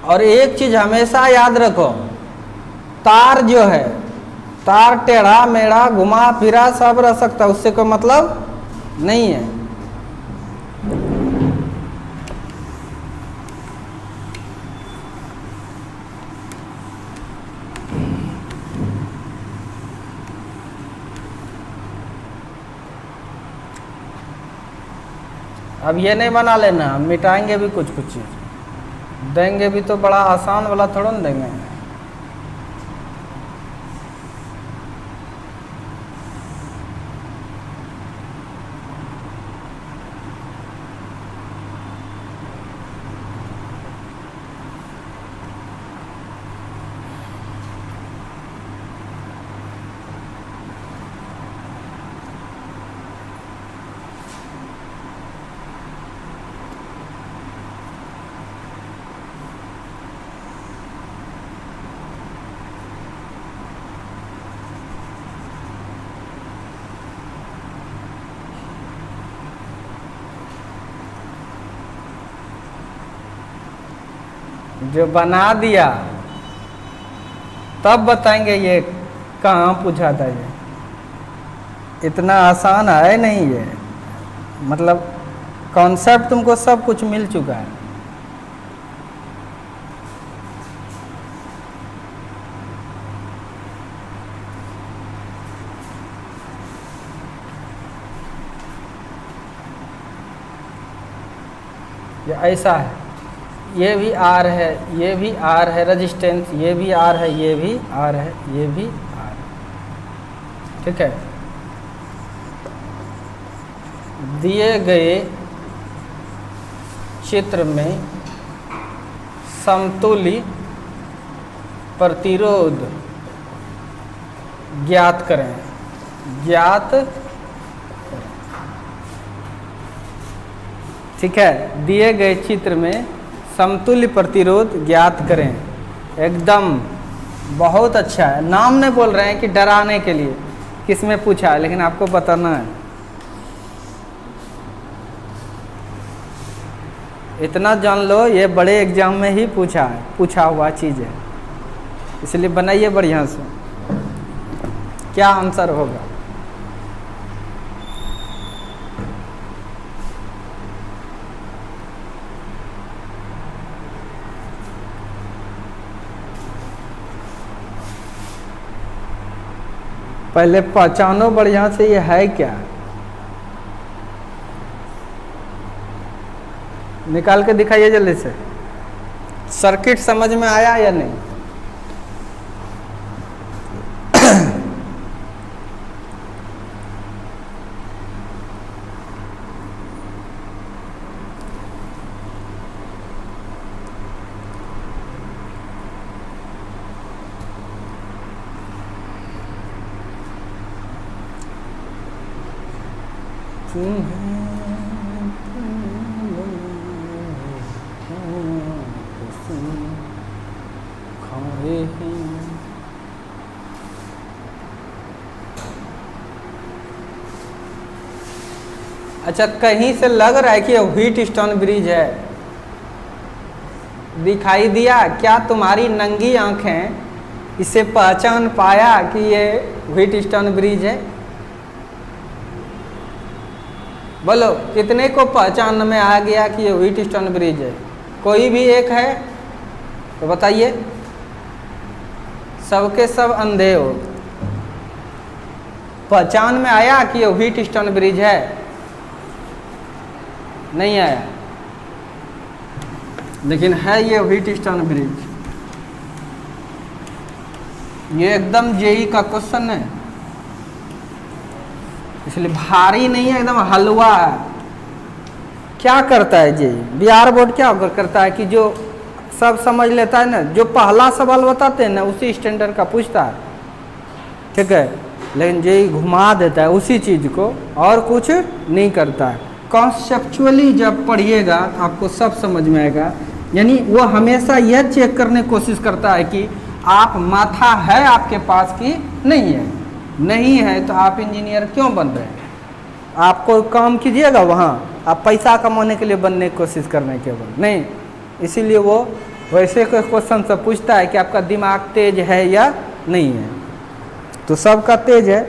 Speaker 1: और एक चीज हमेशा याद रखो, तार जो है, तार टेढ़ा मेढ़ा घुमा फिरा सब रह सकता है, उससे कोई मतलब नहीं है। अब ये नहीं बना लेना, हम मिटाएंगे भी कुछ कुछ चीज़, देंगे भी तो बड़ा आसान वाला थोड़ा ना देंगे। जो बना दिया तब बताएंगे ये कहाँ पूछा था। ये इतना आसान है नहीं, ये मतलब कॉन्सेप्ट तुमको सब कुछ मिल चुका है। ये ऐसा है, ये भी आर है, ये भी आर है रेजिस्टेंस, ये भी आर है, ये भी आर है, ये भी आर है। ठीक है, दिए गए चित्र में समतुल्य प्रतिरोध ज्ञात करें। ज्ञात, ठीक है, दिए गए चित्र में समतुल्य प्रतिरोध ज्ञात करें। एकदम बहुत अच्छा है। नाम नहीं बोल रहे हैं कि डराने के लिए किसमें पूछा है, लेकिन आपको बताना है। इतना जान लो, ये बड़े एग्जाम में ही पूछा है, पूछा हुआ चीज़ है, इसलिए बनाइए बढ़िया से। क्या आंसर होगा? पहले पहचानो बढ़िया से ये है क्या, निकाल के दिखाइए जल्दी से। सर्किट समझ में आया या नहीं? अच्छा, कहीं से लग रहा है कि ये व्हीटस्टोन ब्रिज है, दिखाई दिया क्या? तुम्हारी नंगी आंखें इसे पहचान पाया कि ये व्हीटस्टोन ब्रिज है? बोलो, कितने को पहचान में आ गया कि ये व्हीटस्टोन ब्रिज है? कोई भी एक है तो बताइए। सबके सब अंधे हो। पहचान में आया कि ये व्हीटस्टोन ब्रिज है? नहीं आया, लेकिन है ये व्हीटस्टोन ब्रिज। ये एकदम जेई का क्वेश्चन है, इसलिए भारी नहीं है, एकदम हलवा है। क्या करता है जेई? बिहार बोर्ड क्या करता है कि जो सब समझ लेता है ना, जो पहला सवाल बताते हैं ना उसी स्टैंडर्ड का पूछता है, ठीक है, लेकिन जेई घुमा देता है उसी चीज को, और कुछ नहीं करता है। कॉन्सेप्चुअली जब पढ़िएगा तो आपको सब समझ में आएगा। यानी वो हमेशा यह चेक करने की कोशिश करता है कि आप माथा है आपके पास कि नहीं है। नहीं है तो आप इंजीनियर क्यों बन रहे हैं? आपको काम कीजिएगा वहाँ, आप पैसा कमाने के लिए बनने की कोशिश करने के बाद नहीं। इसीलिए वो वैसे क्वेश्चन से पूछता है कि आपका दिमाग तेज है या नहीं है। तो सबका तेज है,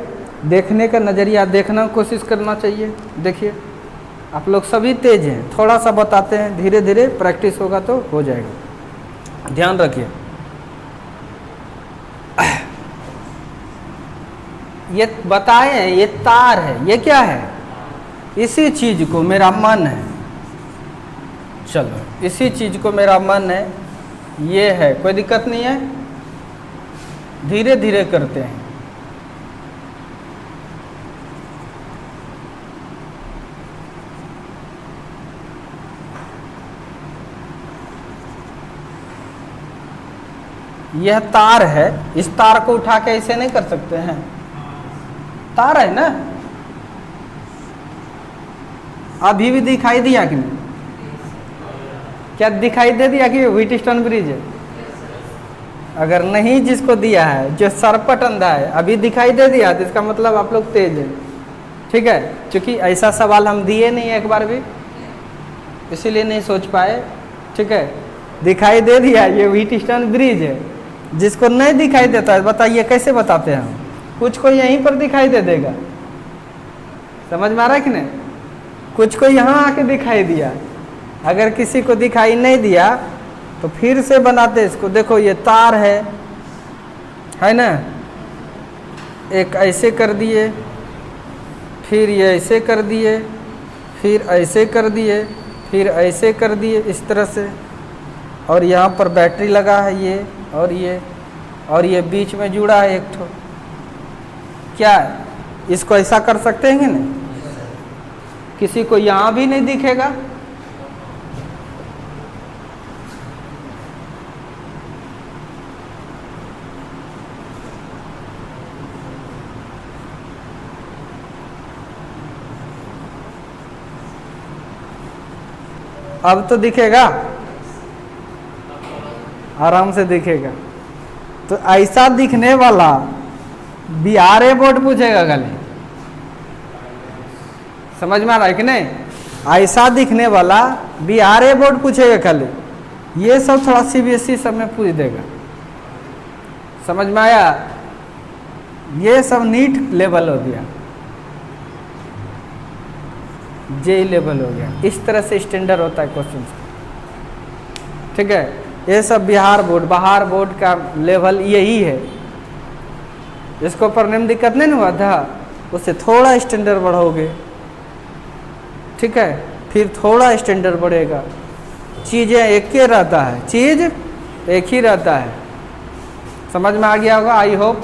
Speaker 1: देखने का नज़रिया देखना कोशिश करना चाहिए। देखिए आप लोग सभी तेज हैं, थोड़ा सा बताते हैं, धीरे धीरे प्रैक्टिस होगा तो हो जाएगा। ध्यान रखिए, ये बताए हैं, ये तार है, ये क्या है? इसी चीज को मेरा मन है, चलो इसी चीज को मेरा मन है, ये है, कोई दिक्कत नहीं है, धीरे धीरे करते हैं। यह तार है, इस तार को उठा के ऐसे नहीं कर सकते हैं, तार है ना। अभी भी दिखाई दिया कि नहीं? क्या दिखाई दे दिया कि व्हीटस्टोन ब्रिज है? अगर नहीं जिसको दिया है, जो सरपट अंधा है, अभी दिखाई दे दिया तो इसका मतलब आप लोग तेज हैं, ठीक है। क्योंकि ऐसा सवाल हम दिए नहीं एक बार भी, इसीलिए नहीं सोच पाए, ठीक है। दिखाई दे दिया ये व्हीटस्टोन ब्रिज है। जिसको नहीं दिखाई देता है बताइए कैसे बताते हैं हम? कुछ को यहीं पर दिखाई दे देगा, समझ में आ रहा है कि नहीं? कुछ को यहाँ आके दिखाई दिया, अगर किसी को दिखाई नहीं दिया तो फिर से बनाते इसको। देखो ये तार है ना, एक ऐसे कर दिए, फिर ये ऐसे कर दिए, फिर ऐसे कर दिए, फिर ऐसे कर दिए इस तरह से, और यहाँ पर बैटरी लगा है ये और ये बीच में जुड़ा है एक ठो। क्या है, इसको ऐसा कर सकते हैं कि नहीं? किसी को यहाँ भी नहीं दिखेगा, अब तो दिखेगा, आराम से दिखेगा। तो ऐसा दिखने वाला बिहार बोर्ड पूछेगा खाली, समझ में आ रहा है कि नहीं? ऐसा दिखने वाला बिहार बोर्ड पूछेगा खाली, ये सब थोड़ा सीबीएसई सब में पूछ देगा। समझ में आया? ये सब नीट लेवल हो गया, जे लेवल हो गया। इस तरह से स्टैंडर्ड होता है क्वेश्चन, ठीक है? ये सब बाहर बोर्ड का लेवल यही है। इसको पढ़ने में दिक्कत नहीं हुआ था, उससे थोड़ा स्टैंडर्ड बढ़ोगे, ठीक है? फिर थोड़ा स्टैंडर्ड बढ़ेगा। चीज़ें एक ही रहता है, चीज़ एक ही रहता है। समझ में आ गया होगा, आई होप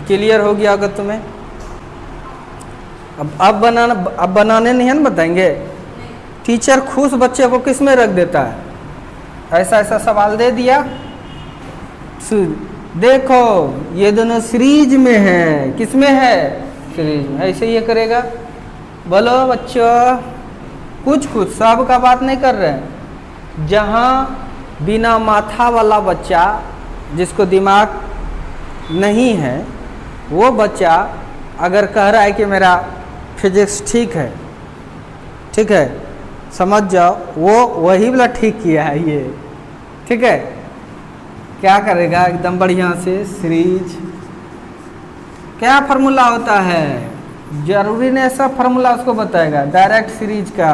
Speaker 1: क्लियर हो गया होगा तुम्हें। अब बनाने नहीं है ना, बताएंगे। टीचर खुश बच्चे को किस में रख देता है? ऐसा सवाल दे दिया, देखो ये दोनों सीरीज में है, किस में है? सीरीज में। ऐसे ये करेगा। बोलो बच्चों, कुछ सब का बात नहीं कर रहे हैं। जहाँ बिना माथा वाला बच्चा, जिसको दिमाग नहीं है, वो बच्चा अगर कह रहा है कि मेरा फिजिक्स ठीक है, समझ जाओ वो वही वाला ठीक किया है ये, ठीक है? क्या करेगा एकदम बढ़िया से, सीरीज क्या फार्मूला होता है, जरूरी नहीं सब फार्मूला उसको बताएगा। डायरेक्ट सीरीज का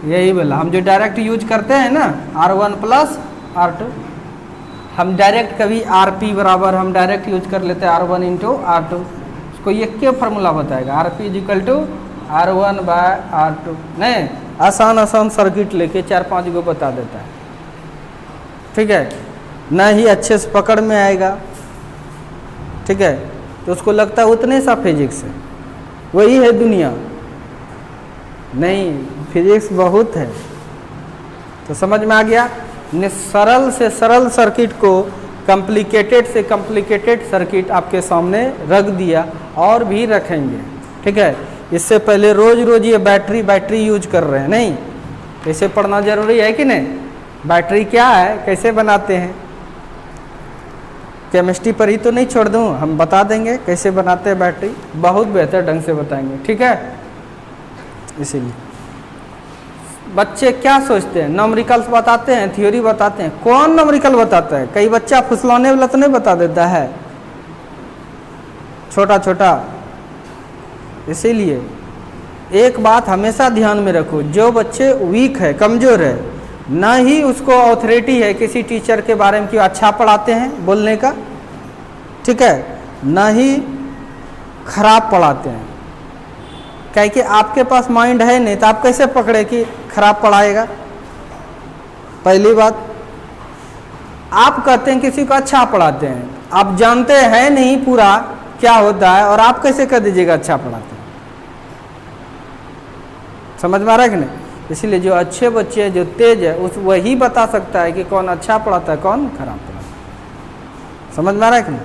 Speaker 1: यही बोला, हम जो डायरेक्ट यूज करते हैं ना, R1 प्लस R2, हम डायरेक्ट कभी RP बराबर हम डायरेक्ट यूज कर लेते हैं R1 इंटू R2, उसको ये क्या फार्मूला बताएगा, RP is equal to R1 bye R2। नहीं, आसान सर्किट लेके 4-5 को बता देता है, ठीक है? ना ही अच्छे से पकड़ में आएगा, ठीक है? तो उसको लगता है उतने सा फिजिक्स है, वही है दुनिया। नहीं, फिजिक्स बहुत है। तो समझ में आ गया? ने सरल से सरल सर्किट को कॉम्प्लिकेटेड से कॉम्प्लिकेटेड सर्किट आपके सामने रख दिया, और भी रखेंगे, ठीक है? इससे पहले रोज ये बैटरी यूज कर रहे हैं, नहीं? इसे पढ़ना जरूरी है कि नहीं? बैटरी क्या है, कैसे बनाते हैं? केमिस्ट्री पर ही तो नहीं छोड़ दूँ, हम बता देंगे कैसे बनाते हैं बैटरी, बहुत बेहतर ढंग से बताएंगे, ठीक है? इसीलिए बच्चे क्या सोचते हैं, न्यूमेरिकल्स बताते हैं, थ्योरी बताते हैं। कौन न्यूमेरिकल बताता है? कई बच्चा फुसलाने वाला तो नहीं बता देता है, छोटा। इसीलिए एक बात हमेशा ध्यान में रखो, जो बच्चे वीक है, कमज़ोर है, ना ही उसको अथॉरिटी है किसी टीचर के बारे में कि अच्छा पढ़ाते हैं बोलने का, ठीक है? ना ही खराब पढ़ाते हैं। क्या कि आपके पास माइंड है नहीं, तो आप कैसे पकड़े कि खराब पढ़ाएगा? पहली बात, आप कहते हैं किसी को अच्छा पढ़ाते हैं, आप जानते हैं नहीं पूरा क्या होता है, और आप कैसे कह दीजिएगा अच्छा पढ़ाते हैं? समझ में आ रहा है कि नहीं? इसीलिए जो अच्छे बच्चे हैं, जो तेज है, वही बता सकता है कि कौन अच्छा पढ़ाता है, कौन खराब पढ़ाता है। समझ में आ रहा है कि नहीं?